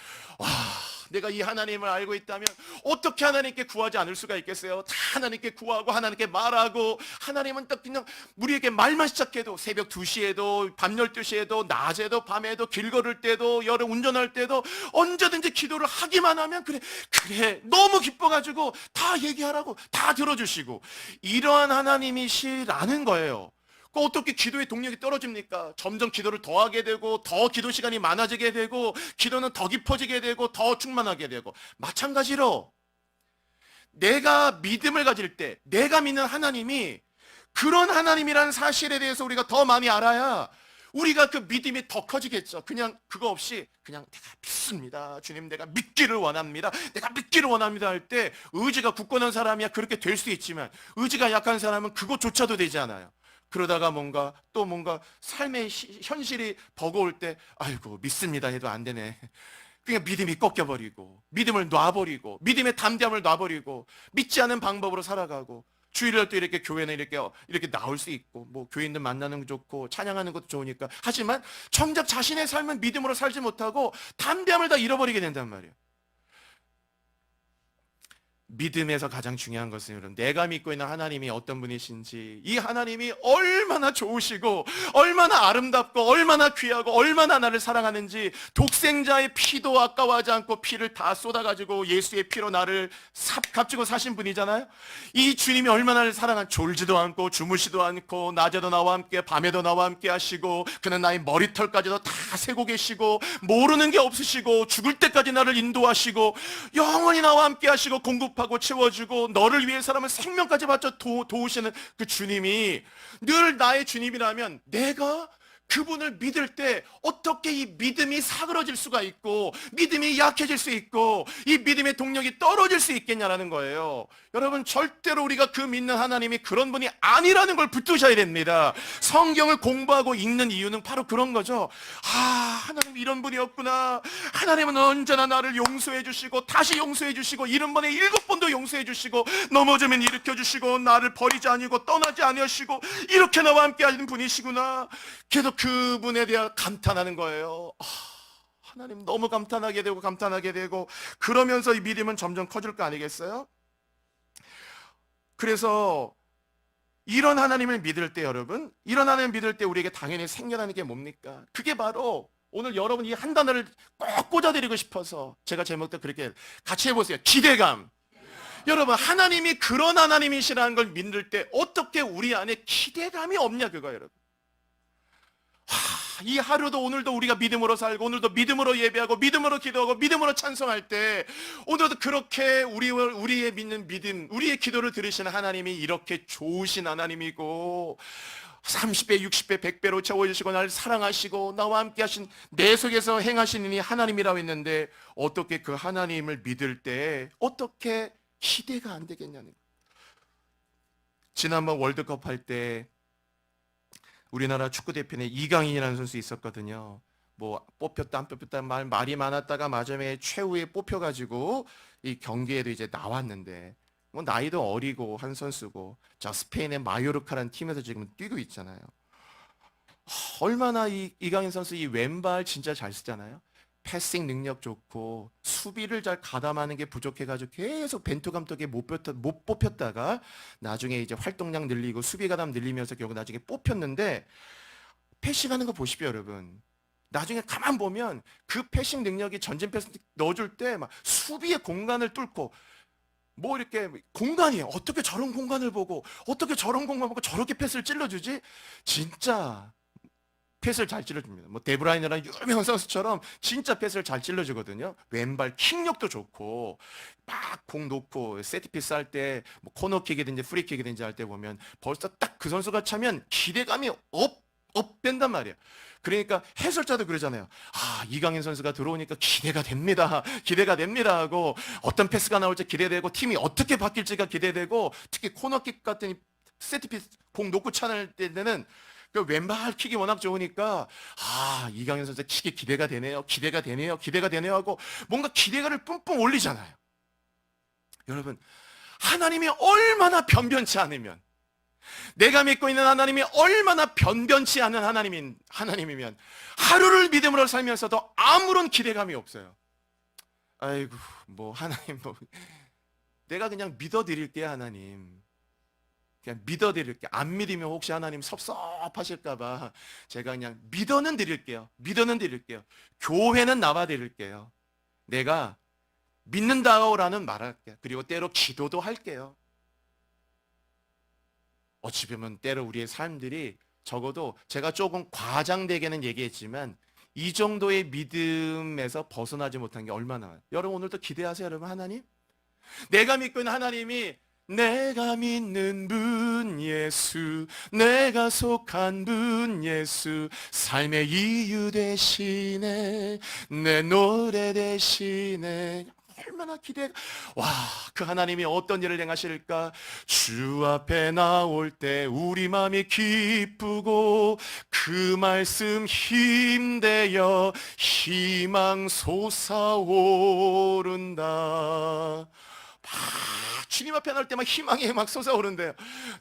내가 이 하나님을 알고 있다면 어떻게 하나님께 구하지 않을 수가 있겠어요? 다 하나님께 구하고 하나님께 말하고 하나님은 딱 그냥 우리에게 말만 시작해도 새벽 2시에도 밤 12시에도 낮에도 밤에도 길 걸을 때도 여름 운전할 때도 언제든지 기도를 하기만 하면 그래 너무 기뻐가지고 다 얘기하라고 다 들어주시고 이러한 하나님이시라는 거예요. 어떻게 기도의 동력이 떨어집니까? 점점 기도를 더 하게 되고 더 기도 시간이 많아지게 되고 기도는 더 깊어지게 되고 더 충만하게 되고 마찬가지로 내가 믿음을 가질 때 내가 믿는 하나님이 그런 하나님이라는 사실에 대해서 우리가 더 많이 알아야 우리가 그 믿음이 더 커지겠죠. 그냥 그거 없이 그냥 내가 믿습니다. 주님 내가 믿기를 원합니다. 내가 믿기를 원합니다 할 때 의지가 굳건한 사람이야 그렇게 될 수 있지만 의지가 약한 사람은 그것조차도 되지 않아요. 그러다가 뭔가 삶의 현실이 버거울 때 아이고 믿습니다 해도 안 되네. 그러니까 믿음이 꺾여버리고, 믿음을 놔버리고, 믿음의 담대함을 놔버리고, 믿지 않은 방법으로 살아가고, 주일날 또 이렇게 교회는 이렇게 나올 수 있고, 뭐 교인들 만나는 거 좋고 찬양하는 것도 좋으니까, 하지만 정작 자신의 삶은 믿음으로 살지 못하고 담대함을 다 잃어버리게 된단 말이에요. 믿음에서 가장 중요한 것은 여러분, 내가 믿고 있는 하나님이 어떤 분이신지, 이 하나님이 얼마나 좋으시고 얼마나 아름답고 얼마나 귀하고 얼마나 나를 사랑하는지, 독생자의 피도 아까워하지 않고 피를 다 쏟아가지고 예수의 피로 나를 값지고 사신 분이잖아요. 이 주님이 얼마나 나를 졸지도 않고 주무시도 않고 낮에도 나와 함께 밤에도 나와 함께 하시고, 그는 나의 머리털까지도 다 세고 계시고 모르는 게 없으시고 죽을 때까지 나를 인도하시고 영원히 나와 함께 하시고 공급하고 채워주고 너를 위해 사람을 생명까지 바쳐 도우시는 그 주님이 늘 나의 주님이라면, 내가 그분을 믿을 때 어떻게 이 믿음이 사그러질 수가 있고 믿음이 약해질 수 있고 이 믿음의 동력이 떨어질 수 있겠냐라는 거예요. 여러분, 절대로 우리가 그 믿는 하나님이 그런 분이 아니라는 걸 붙드셔야 됩니다. 성경을 공부하고 읽는 이유는 바로 그런 거죠. 하나님 이런 분이었구나. 하나님은 언제나 나를 용서해 주시고 다시 용서해 주시고 70번에 7번도 용서해 주시고 넘어지면 일으켜 주시고 나를 버리지 아니고 떠나지 아니하시고 이렇게 나와 함께 하시는 분이시구나. 계속 그분에 대해 감탄하는 거예요. 하나님 너무 감탄하게 되고 그러면서 이 믿음은 점점 커질 거 아니겠어요? 그래서 이런 하나님을 믿을 때, 여러분, 이런 하나님을 믿을 때 우리에게 당연히 생겨나는 게 뭡니까? 그게 바로 오늘 여러분 이 한 단어를 꼭 꽂아드리고 싶어서 제가 제목도 그렇게 같이 해보세요. 기대감. 여러분, 하나님이 그런 하나님이시라는 걸 믿을 때 어떻게 우리 안에 기대감이 없냐, 그거예요, 여러분. 이 하루도 오늘도 우리가 믿음으로 살고 오늘도 믿음으로 예배하고 믿음으로 기도하고 믿음으로 찬송할 때, 오늘도 그렇게 우리의 믿는 믿음, 우리의 기도를 들으시는 하나님이 이렇게 좋으신 하나님이고 30배, 60배, 100배로 채워주시고 나를 사랑하시고 나와 함께 하신 내 속에서 행하시는 이 하나님이라고 했는데, 어떻게 그 하나님을 믿을 때 어떻게 기대가 안 되겠냐는 거예요. 지난번 월드컵 할 때 우리나라 축구대표에 이강인이라는 선수 있었거든요. 뭐 뽑혔다 안 뽑혔다 말이 많았다가 마지막에 최후에 뽑혀가지고 이 경기에도 이제 나왔는데, 뭐 나이도 어리고 한 선수고 저 스페인의 마요르카라는 팀에서 지금 뛰고 있잖아요. 얼마나 이강인 선수 이 왼발 진짜 잘 쓰잖아요. 패싱 능력 좋고 수비를 잘 가담하는 게 부족해가지고 계속 벤투 감독에 못 뽑혔다가 나중에 이제 활동량 늘리고 수비 가담 늘리면서 결국 나중에 뽑혔는데, 패싱하는 거 보십시오, 여러분. 나중에 가만 보면 그 패싱 능력이 전진 패스 넣어줄 때 막 수비의 공간을 뚫고, 뭐 이렇게 공간이 어떻게 저런 공간을 보고 어떻게 저런 공간 보고 저렇게 패스를 찔러주지? 진짜 패스를 잘 찔러줍니다. 뭐 데브라이너라는 유명한 선수처럼 진짜 패스를 잘 찔러주거든요. 왼발 킥력도 좋고 막 공 놓고 세트피스 할 때 뭐 코너킥이든지 프리킥이든지 할 때 보면 벌써 딱 그 선수가 차면 기대감이 업된단 말이에요. 그러니까 해설자도 그러잖아요. 이강인 선수가 들어오니까 기대가 됩니다. 기대가 됩니다 하고, 어떤 패스가 나올지 기대되고 팀이 어떻게 바뀔지가 기대되고, 특히 코너킥 같은 세트피스 공 놓고 차는 때는 그 왼발 킥이 워낙 좋으니까 이강인 선수 킥이 기대가 되네요. 하고 뭔가 기대감을 뿜뿜 올리잖아요. 여러분, 하나님이 얼마나 변변치 않으면, 내가 믿고 있는 하나님이 얼마나 변변치 않은 하나님이면 하루를 믿음으로 살면서도 아무런 기대감이 없어요. 아이고, 뭐 하나님, 내가 그냥 믿어드릴게요, 하나님. 그냥 믿어드릴게요. 안 믿으면 혹시 하나님 섭섭하실까봐 제가 그냥 믿어는 드릴게요. 교회는 나와 드릴게요. 내가 믿는다고라는 말할게요. 그리고 때로 기도도 할게요. 어찌 보면 때로 우리의 삶들이, 적어도 제가 조금 과장되게는 얘기했지만 이 정도의 믿음에서 벗어나지 못한 게 얼마나. 여러분, 오늘도 기대하세요, 여러분. 하나님, 내가 믿고 있는 하나님이, 내가 믿는 분 예수, 내가 속한 분 예수, 삶의 이유 대신에 내 노래 대신에 얼마나 와, 그 하나님이 어떤 일을 행하실까? 주 앞에 나올 때 우리 마음이 기쁘고 그 말씀 힘되어 희망 솟아오른다. 주님 앞에 나올 때 막 희망이 막 솟아오른대요.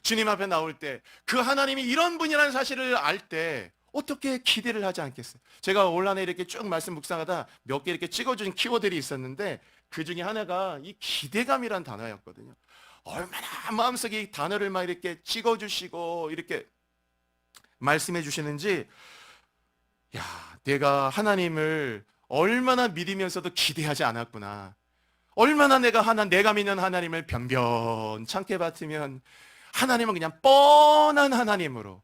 주님 앞에 나올 때 그 하나님이 이런 분이라는 사실을 알 때 어떻게 기대를 하지 않겠어요? 제가 올 한해 이렇게 쭉 말씀 묵상하다 몇 개 이렇게 찍어준 키워드들이 있었는데 그 중에 하나가 이 기대감이란 단어였거든요. 얼마나 마음속에 이 단어를 막 이렇게 찍어주시고 이렇게 말씀해 주시는지, 야, 내가 하나님을 얼마나 믿으면서도 기대하지 않았구나. 얼마나 내가 믿는 하나님을 변변찮게 받으면 하나님은 그냥 뻔한 하나님으로,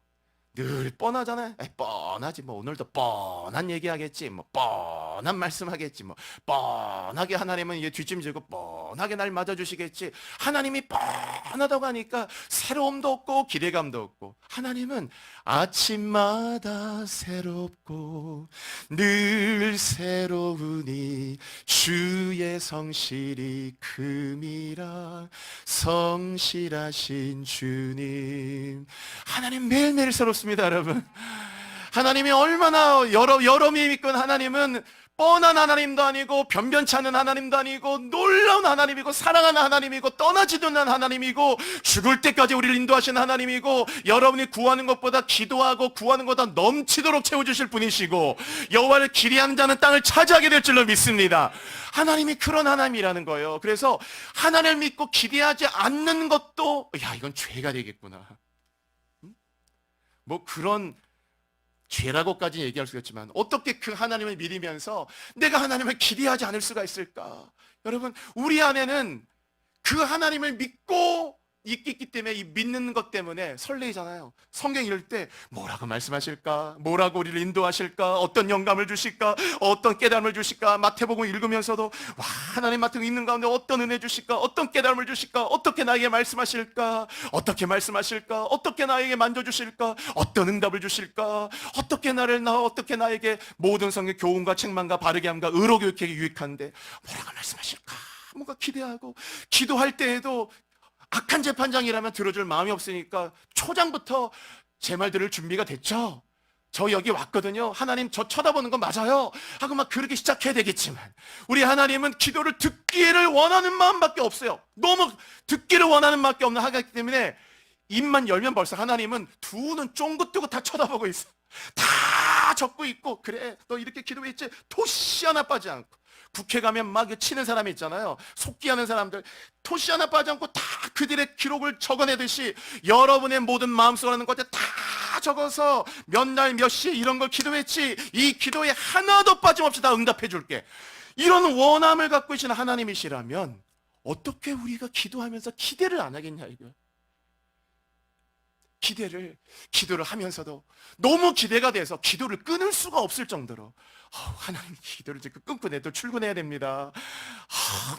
늘 뻔하잖아요. 뻔하지 뭐, 오늘도 뻔한 얘기하겠지 뭐, 뻔한 말씀하겠지 뭐, 뻔하게 하나님은 이제 뒷짐지고 뻔하게 날 맞아주시겠지. 하나님이 뻔하다고 하니까 새로움도 없고 기대감도 없고, 하나님은 아침마다 새롭고 늘 새로우니 주의 성실이 큼이라. 성실하신 주님, 하나님 매일매일 새롭습니다. 여러분, 하나님이 얼마나 여러분이 믿건 하나님은 뻔한 하나님도 아니고 변변치 않은 하나님도 아니고 놀라운 하나님이고 사랑하는 하나님이고 떠나지도 않는 하나님이고 죽을 때까지 우리를 인도하시는 하나님이고 여러분이 구하는 것보다 기도하고 구하는 것보다 넘치도록 채워주실 분이시고 여호와를 기리하는 자는 땅을 차지하게 될 줄로 믿습니다. 하나님이 그런 하나님이라는 거예요. 그래서 하나님을 믿고 기대하지 않는 것도, 야, 이건 죄가 되겠구나, 뭐 그런 죄라고까지 얘기할 수가 있지만, 어떻게 그 하나님을 믿으면서 내가 하나님을 기대하지 않을 수가 있을까? 여러분, 우리 안에는 그 하나님을 믿고 있기 때문에, 이 믿는 것 때문에 설레잖아요. 성경 읽을 때 뭐라고 말씀하실까? 뭐라고 우리를 인도하실까? 어떤 영감을 주실까? 어떤 깨달음을 주실까? 마태복음 읽으면서도 와, 하나님 맡은 있는 가운데 어떤 은혜 주실까? 어떤 깨달음을 주실까? 어떻게 나에게 말씀하실까? 어떻게 말씀하실까? 어떻게 나에게 만져주실까? 어떤 응답을 주실까? 어떻게 나에게 모든 성경 교훈과 책망과 바르게 함과 의로 교육하기 유익한데 뭐라고 말씀하실까? 뭔가 기대하고, 기도할 때에도 악한 재판장이라면 들어줄 마음이 없으니까 초장부터 제 말 들을 준비가 됐죠. 저 여기 왔거든요. 하나님 저 쳐다보는 거 맞아요 하고 막 그렇게 시작해야 되겠지만, 우리 하나님은 기도를 듣기를 원하는 마음밖에 없어요. 너무 듣기를 원하는 마음밖에 없는 하기 때문에 입만 열면 벌써 하나님은 두 눈 쫑긋 뜨고 다 쳐다보고 있어. 다 적고 있고, 그래 너 이렇게 기도했지? 토시 하나 빠지 않고. 국회 가면 막 치는 사람이 있잖아요. 속기하는 사람들, 토시 하나 빠지 않고 다 그들의 기록을 적어내듯이 여러분의 모든 마음속에 하는 것들 다 적어서 몇 날 몇 시에 이런 걸 기도했지, 이 기도에 하나도 빠짐없이 다 응답해 줄게, 이런 원함을 갖고 계신 하나님이시라면 어떻게 우리가 기도하면서 기대를 안 하겠냐 이거예요. 기도를 하면서도 너무 기대가 돼서 기도를 끊을 수가 없을 정도로, 하나님 기도를 지금 끊고 내일 또 출근해야 됩니다.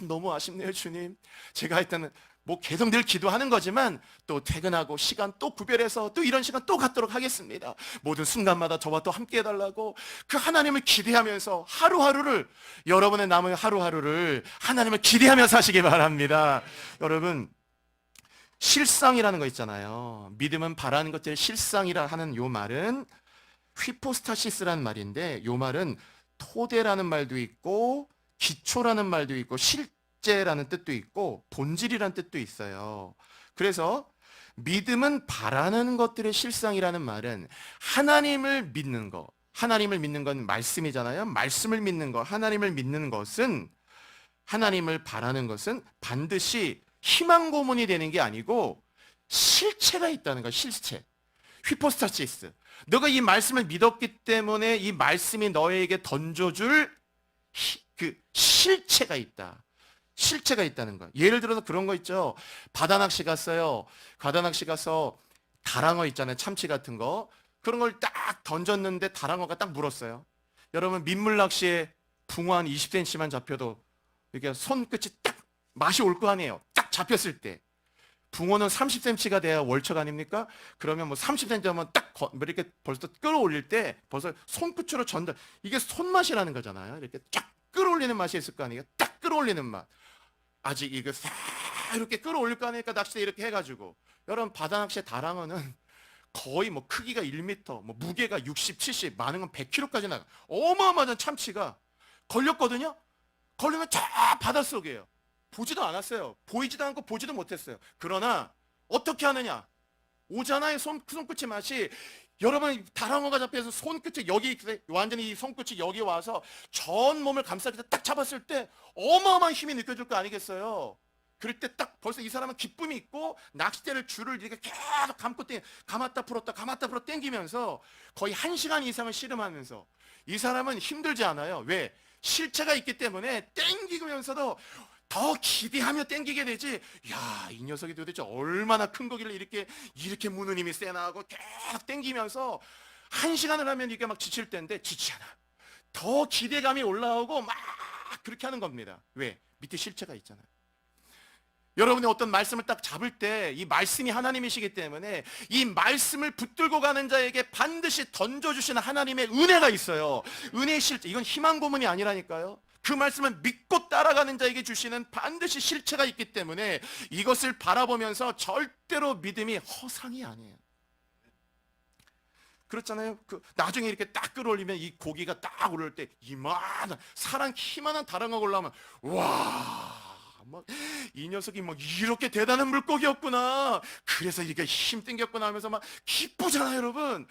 너무 아쉽네요 주님. 제가 일단은 뭐 계속 늘 기도하는 거지만 또 퇴근하고 시간 또 구별해서 또 이런 시간 또 갖도록 하겠습니다. 모든 순간마다 저와 또 함께 해달라고 그 하나님을 기대하면서 하루하루를, 여러분의 남은 하루하루를 하나님을 기대하면서 하시기 바랍니다. 여러분, 실상이라는 거 있잖아요. 믿음은 바라는 것들의 실상이라 하는 요 말은 휘포스타시스라는 말인데, 요 말은 토대라는 말도 있고 기초라는 말도 있고 실제라는 뜻도 있고 본질이라는 뜻도 있어요. 그래서 믿음은 바라는 것들의 실상이라는 말은 하나님을 믿는 거, 하나님을 믿는 건 말씀이잖아요. 말씀을 믿는 거, 하나님을 믿는 것은, 하나님을 바라는 것은 반드시 희망 고문이 되는 게 아니고 실체가 있다는 거야. 실체. 휘포스타시스. 너가 이 말씀을 믿었기 때문에 이 말씀이 너에게 던져줄 그 실체가 있다. 실체가 있다는 거야. 예를 들어서 그런 거 있죠. 바다 낚시 갔어요. 바다 낚시 가서 다랑어 있잖아요. 참치 같은 거. 그런 걸 딱 던졌는데 다랑어가 딱 물었어요. 여러분, 민물 낚시에 붕어 한 20cm만 잡혀도 이렇게 손끝이 딱 맛이 올 거 아니에요. 딱 잡혔을 때. 붕어는 30cm가 돼야 월척 아닙니까? 그러면 뭐 30cm면 딱 이렇게 벌써 끌어올릴 때 벌써 손끝으로 전달, 이게 손맛이라는 거잖아요. 이렇게 쫙 끌어올리는 맛이 있을 거 아니에요. 딱 끌어올리는 맛. 아직 이거 싹 이렇게 끌어올릴까 하니까 낚싯대 이렇게 해가지고, 여러분 바다 낚시의 다랑어는 거의 뭐 크기가 1m, 뭐 무게가 60, 70, 많으면 100kg까지 나가. 어마어마한 참치가 걸렸거든요. 걸리면 저 바닷속이에요. 보지도 않았어요. 보이지도 않고 보지도 못했어요. 그러나 어떻게 하느냐? 오잖아요. 손끝의 맛이. 여러분 다랑어가 잡혀서 손끝이 여기, 완전히 이 손끝이 여기 와서 전 몸을 감싸기다 딱 잡았을 때 어마어마한 힘이 느껴질 거 아니겠어요? 그럴 때 딱 벌써 이 사람은 기쁨이 있고, 낚싯대를 줄을 이렇게 계속 감았다 풀었다 감았다 풀었다 당기면서 거의 1시간 이상을 씨름하면서, 이 사람은 힘들지 않아요. 왜? 실체가 있기 때문에 당기면서도 더 기대하며 땡기게 되지. 야, 이 녀석이 도대체 얼마나 큰 거길래 이렇게 무는 힘이 세나 하고 계속 땡기면서 1시간을 하면 이게 막 지칠 때인데 지치지 않아. 더 기대감이 올라오고 막 그렇게 하는 겁니다. 왜? 밑에 실체가 있잖아요. 여러분이 어떤 말씀을 딱 잡을 때 이 말씀이 하나님이시기 때문에 이 말씀을 붙들고 가는 자에게 반드시 던져주시는 하나님의 은혜가 있어요. 은혜의 실체. 이건 희망 고문이 아니라니까요. 그 말씀을 믿고 따라가는 자에게 주시는 반드시 실체가 있기 때문에 이것을 바라보면서 절대로 믿음이 허상이 아니에요. 그렇잖아요. 나중에 이렇게 딱 끌어올리면 이 고기가 딱 오를 때 이만한 사람 키만한 다랑어가 올라오면, 와, 막 이 녀석이 막 이렇게 대단한 물고기였구나, 그래서 이렇게 힘 땡겼구나 하면서 막 기쁘잖아요. 여러분,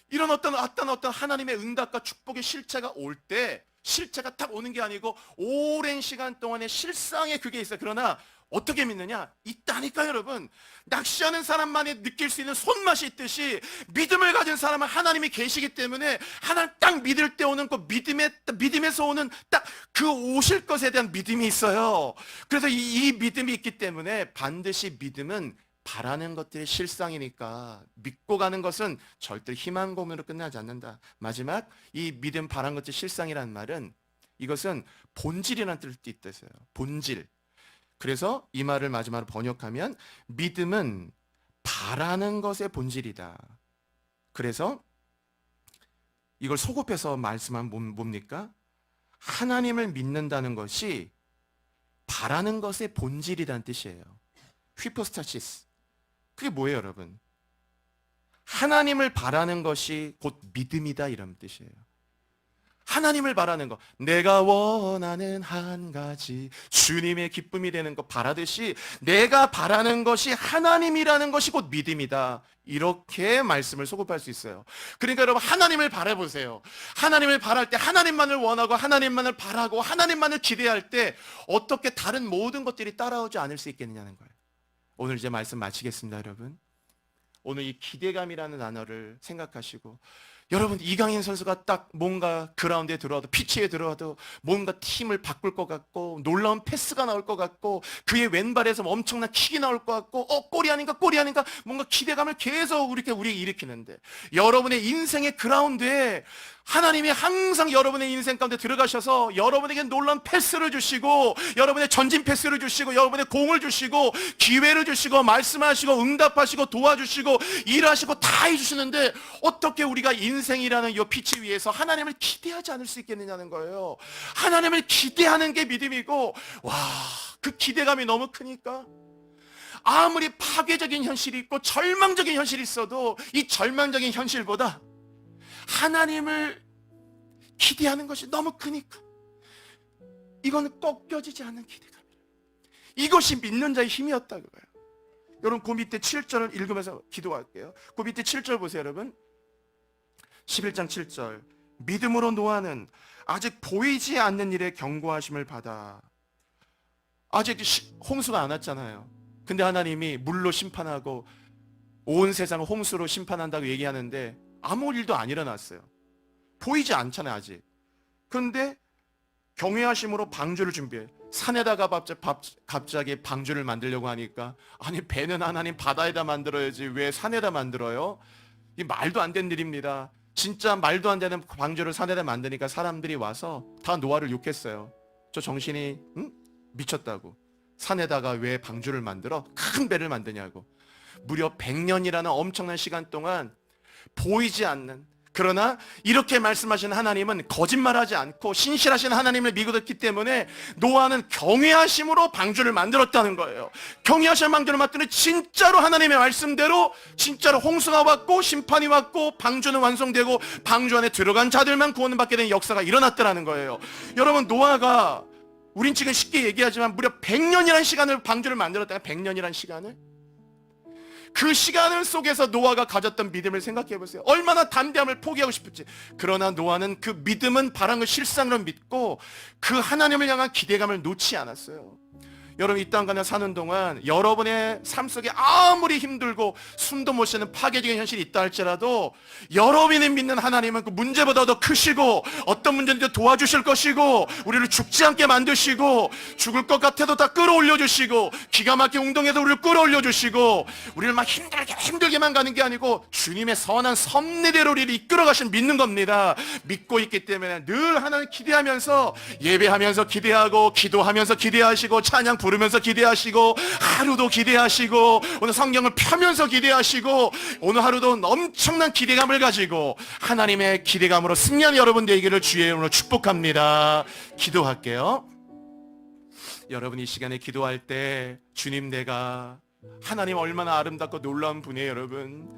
이런 어떤 하나님의 응답과 축복의 실체가 올 때, 실체가 딱 오는 게 아니고 오랜 시간 동안의 실상에 그게 있어요. 그러나 어떻게 믿느냐? 있다니까. 여러분, 낚시하는 사람만이 느낄 수 있는 손맛이 있듯이 믿음을 가진 사람은 하나님이 계시기 때문에 하나님 딱 믿을 때 오는 그 믿음에서 오는 딱 그 오실 것에 대한 믿음이 있어요. 그래서 이 믿음이 있기 때문에 반드시 믿음은 바라는 것들의 실상이니까 믿고 가는 것은 절대 희망 고문으로 끝나지 않는다. 마지막, 이 믿음 바라는 것들의 실상이라는 말은, 이것은 본질이라는 뜻도 있대요. 본질. 그래서 이 말을 마지막으로 번역하면 믿음은 바라는 것의 본질이다. 그래서 이걸 소급해서 말씀하면 뭡니까? 하나님을 믿는다는 것이 바라는 것의 본질이라는 뜻이에요. 휘포스타시스. 그게 뭐예요, 여러분? 하나님을 바라는 것이 곧 믿음이다, 이런 뜻이에요. 하나님을 바라는 거, 내가 원하는 한 가지 주님의 기쁨이 되는 거 바라듯이 내가 바라는 것이 하나님이라는 것이 곧 믿음이다. 이렇게 말씀을 소급할 수 있어요. 그러니까 여러분, 하나님을 바라보세요. 하나님을 바랄 때 하나님만을 원하고 하나님만을 바라고 하나님만을 기대할 때 어떻게 다른 모든 것들이 따라오지 않을 수 있겠느냐는 거예요. 오늘 이제 말씀 마치겠습니다. 여러분, 오늘 이 기대감이라는 단어를 생각하시고, 여러분, 이강인 선수가 딱 뭔가 그라운드에 들어와도, 피치에 들어와도 뭔가 팀을 바꿀 것 같고, 놀라운 패스가 나올 것 같고, 그의 왼발에서 엄청난 킥이 나올 것 같고, 골이 아닌가 뭔가 기대감을 계속 우리에게 일으키는데, 여러분의 인생의 그라운드에 하나님이 항상 여러분의 인생 가운데 들어가셔서 여러분에게 놀라운 패스를 주시고, 여러분의 전진 패스를 주시고, 여러분의 공을 주시고, 기회를 주시고, 말씀하시고, 응답하시고, 도와주시고, 일하시고 다 해주시는데, 어떻게 우리가 인생이라는 이 피치 위에서 하나님을 기대하지 않을 수 있겠느냐는 거예요. 하나님을 기대하는 게 믿음이고, 와, 그 기대감이 너무 크니까 아무리 파괴적인 현실이 있고 절망적인 현실이 있어도 이 절망적인 현실보다 하나님을 기대하는 것이 너무 크니까 이거는 꺾여지지 않는 기대감이에요. 이것이 믿는 자의 힘이었다고요. 여러분, 그 밑에 7절을 읽으면서 기도할게요. 그 밑에 7절 보세요. 여러분, 11장 7절, 믿음으로 노아는 아직 보이지 않는 일에 경고하심을 받아. 아직 홍수가 안 왔잖아요. 근데 하나님이 물로 심판하고 온 세상을 홍수로 심판한다고 얘기하는데 아무 일도 안 일어났어요. 보이지 않잖아요, 아직. 그런데 경외하심으로 방주를 준비해. 산에다가 갑자기 방주를 만들려고 하니까, 아니, 배는 하나님 바다에다 만들어야지 왜 산에다 만들어요? 이 말도 안 되는 일입니다. 진짜 말도 안 되는 방주를 산에다 만드니까 사람들이 와서 다 노아를 욕했어요. 저 정신이 미쳤다고. 산에다가 왜 방주를 만들어? 큰 배를 만드냐고. 무려 100년이라는 엄청난 시간 동안 보이지 않는 그러나 이렇게 말씀하신 하나님은 거짓말하지 않고 신실하신 하나님을 믿었기 때문에 노아는 경외하심으로 방주를 만들었다는 거예요. 경외하심 방주를 만드는 진짜로 하나님의 말씀대로 진짜로 홍수가 왔고 심판이 왔고 방주는 완성되고 방주 안에 들어간 자들만 구원을 받게 된 역사가 일어났더라는 거예요. 여러분, 노아가 우린 지금 쉽게 얘기하지만 무려 100년이라는 시간을 방주를 만들었다. 100년이라는 시간을, 그 시간을 속에서 노아가 가졌던 믿음을 생각해 보세요. 얼마나 담대함을 포기하고 싶을지. 그러나 노아는 그 믿음은 바람을 실상으로 믿고 그 하나님을 향한 기대감을 놓지 않았어요. 여러분, 이 땅 가운데 사는 동안 여러분의 삶 속에 아무리 힘들고 숨도 못 쉬는 파괴적인 현실이 있다 할지라도 여러분이 믿는 하나님은 그 문제보다 더 크시고 어떤 문제인지 도와주실 것이고 우리를 죽지 않게 만드시고 죽을 것 같아도 다 끌어올려 주시고 기가 막힌 운동에서 우리를 끌어올려 주시고 우리를 막 힘들게만 가는 게 아니고 주님의 선한 섭리대로 우리를 이끌어 가신 믿는 겁니다. 믿고 있기 때문에 늘 하나님 기대하면서 예배하면서 기대하고 기도하면서 기대하시고 찬양 부르면서 기대하시고 하루도 기대하시고 오늘 성경을 펴면서 기대하시고 오늘 하루도 엄청난 기대감을 가지고 하나님의 기대감으로 승리하는 여러분 되기를 주의 이름으로 축복합니다. 기도할게요. 여러분, 이 시간에 기도할 때 주님, 내가 하나님 얼마나 아름답고 놀라운 분이에요. 여러분,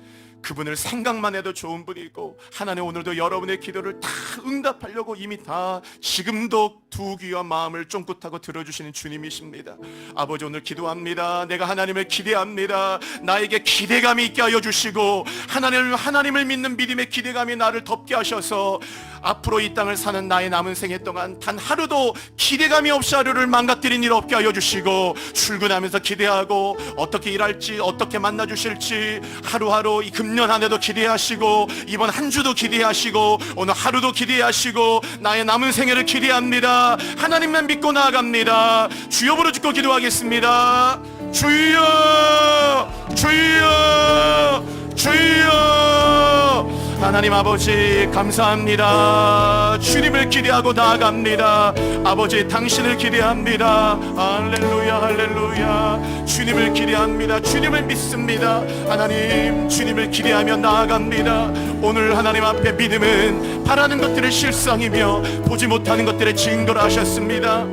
그분을 생각만 해도 좋은 분이고 하나님 오늘도 여러분의 기도를 다 응답하려고 이미 다 지금도 두 귀와 마음을 쫑긋하고 들어주시는 주님이십니다. 아버지, 오늘 기도합니다. 내가 하나님을 기대합니다. 나에게 기대감이 있게 하여 주시고 하나님을 믿는 믿음의 기대감이 나를 덮게 하셔서 앞으로 이 땅을 사는 나의 남은 생애 동안 단 하루도 기대감이 없이 하루를 망가뜨린 일 없게 하여 주시고 출근하면서 기대하고 어떻게 일할지 어떻게 만나 주실지 하루하루 이 금년 한 해도 기대하시고 이번 한 주도 기대하시고 오늘 하루도 기대하시고 나의 남은 생애를 기대합니다. 하나님만 믿고 나아갑니다. 주여 부르짖고 기도하겠습니다. 주여, 주여, 주여. 하나님 아버지, 감사합니다. 주님을 기대하고 나아갑니다. 아버지, 당신을 기대합니다. 할렐루야, 할렐루야. 주님을 기대합니다. 주님을 믿습니다. 하나님, 주님을 기대하며 나아갑니다. 오늘 하나님 앞에 믿음은 바라는 것들의 실상이며 보지 못하는 것들의 증거를 하셨습니다.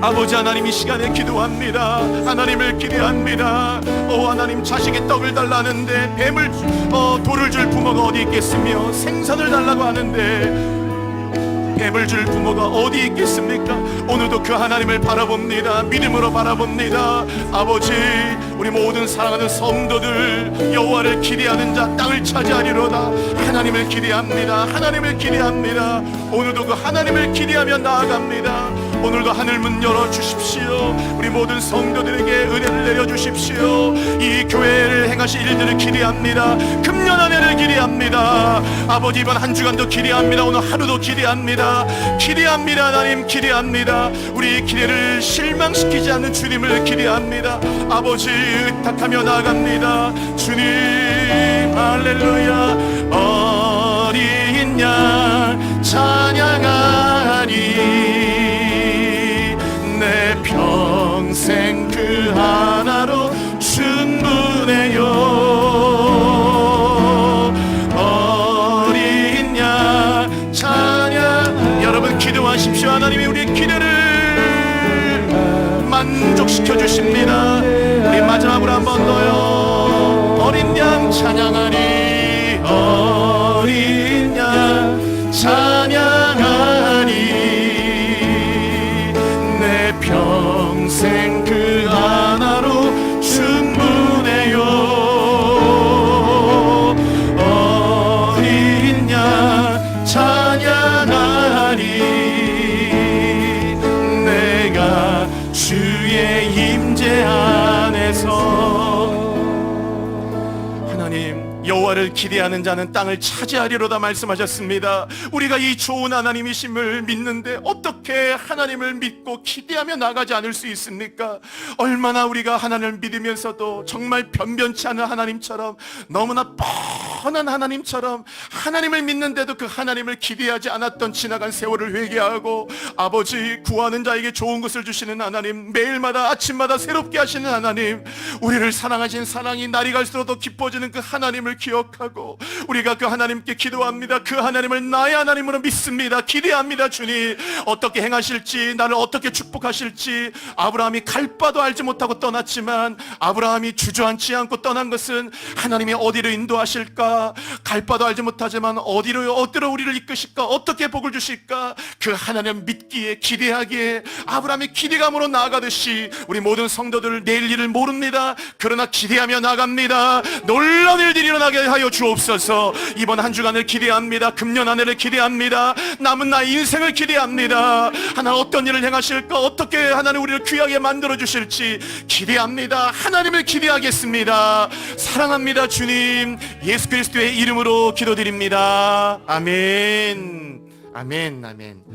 아버지 하나님, 이 시간에 기도합니다. 하나님을 기대합니다. 하나님, 자식이 떡을 달라는데 돌을 줄 부모가 어디 있겠으며 생선을 달라고 하는데 뱀을 줄 부모가 어디 있겠습니까? 오늘도 그 하나님을 바라봅니다. 믿음으로 바라봅니다. 아버지, 우리 모든 사랑하는 성도들 여호와를 기대하는 자 땅을 차지하리로다. 하나님을 기대합니다. 하나님을 기대합니다. 오늘도 그 하나님을 기대하며 나아갑니다. 오늘도 하늘문 열어주십시오. 우리 모든 성도들에게 은혜를 내려주십시오. 이 교회를 행하실 일들을 기대합니다. 금년 한 해를 기대합니다. 아버지, 이번 한 주간도 기대합니다. 오늘 하루도 기대합니다. 기대합니다. 하나님 기대합니다. 우리 기대를 실망시키지 않는 주님을 기대합니다. 아버지, 의탁하며 나아갑니다. 주님, 할렐루야. 어린 양 찬양하니 내 평생 그 하나로 충분해요. 어린 양 찬양. 여러분, 기도하십시오. 하나님이 우리의 기대를 만족시켜 주십니다. 우리 마지막으로 한 번 더요. 어린 양 찬양하니, 어린 양 찬양하니 평생 그 하나로 충분해요. 어린 양 찬양하니 내가 주의 임재 안에서. 하나님, 여호와를 기대하는 자는 땅을 차지하리로다 말씀하셨습니다. 우리가 이 좋은 하나님이심을 믿는데 어떻게 하나님을 믿고 기대하며 나가지 않을 수 있습니까? 얼마나 우리가 하나님을 믿으면서도 정말 변변치 않은 하나님처럼, 너무나 뻔한 하나님처럼 하나님을 믿는데도 그 하나님을 기대하지 않았던 지나간 세월을 회개하고 아버지, 구하는 자에게 좋은 것을 주시는 하나님, 매일마다 아침마다 새롭게 하시는 하나님, 우리를 사랑하신 사랑이 날이 갈수록 더 깊어지는 그 하나님을 기억하고 우리가 그 하나님께 기도합니다. 그 하나님을 나의 하나님으로 믿습니다. 기대합니다. 주님, 어떻게 행하실지, 나를 어떻게 축복하실지. 아브라함이 갈 바도 알지 못하고 떠났지만 아브라함이 주저앉지 않고 떠난 것은 하나님이 어디로 인도하실까, 갈 바도 알지 못하지만 어디로 우리를 이끄실까, 어떻게 복을 주실까, 그 하나님 믿기에, 기대하기에 아브라함이 기대감으로 나아가듯이 우리 모든 성도들 내일 일을 모릅니다. 그러나 기대하며 나갑니다. 놀라운 일들이 일어나게 하여 주옵소서. 이번 한 주간을 기대합니다. 금년 한 해를 기대합니다. 남은 나의 인생을 기대합니다. 하나님 어떤 일을 행하실까, 어떻게 하나님 우리를 귀하게 만들어 주실지 기대합니다. 하나님을 기대하겠습니다. 사랑합니다. 주님, 예수 그리스도의 이름으로 기도드립니다. 아멘. 아멘. 아멘.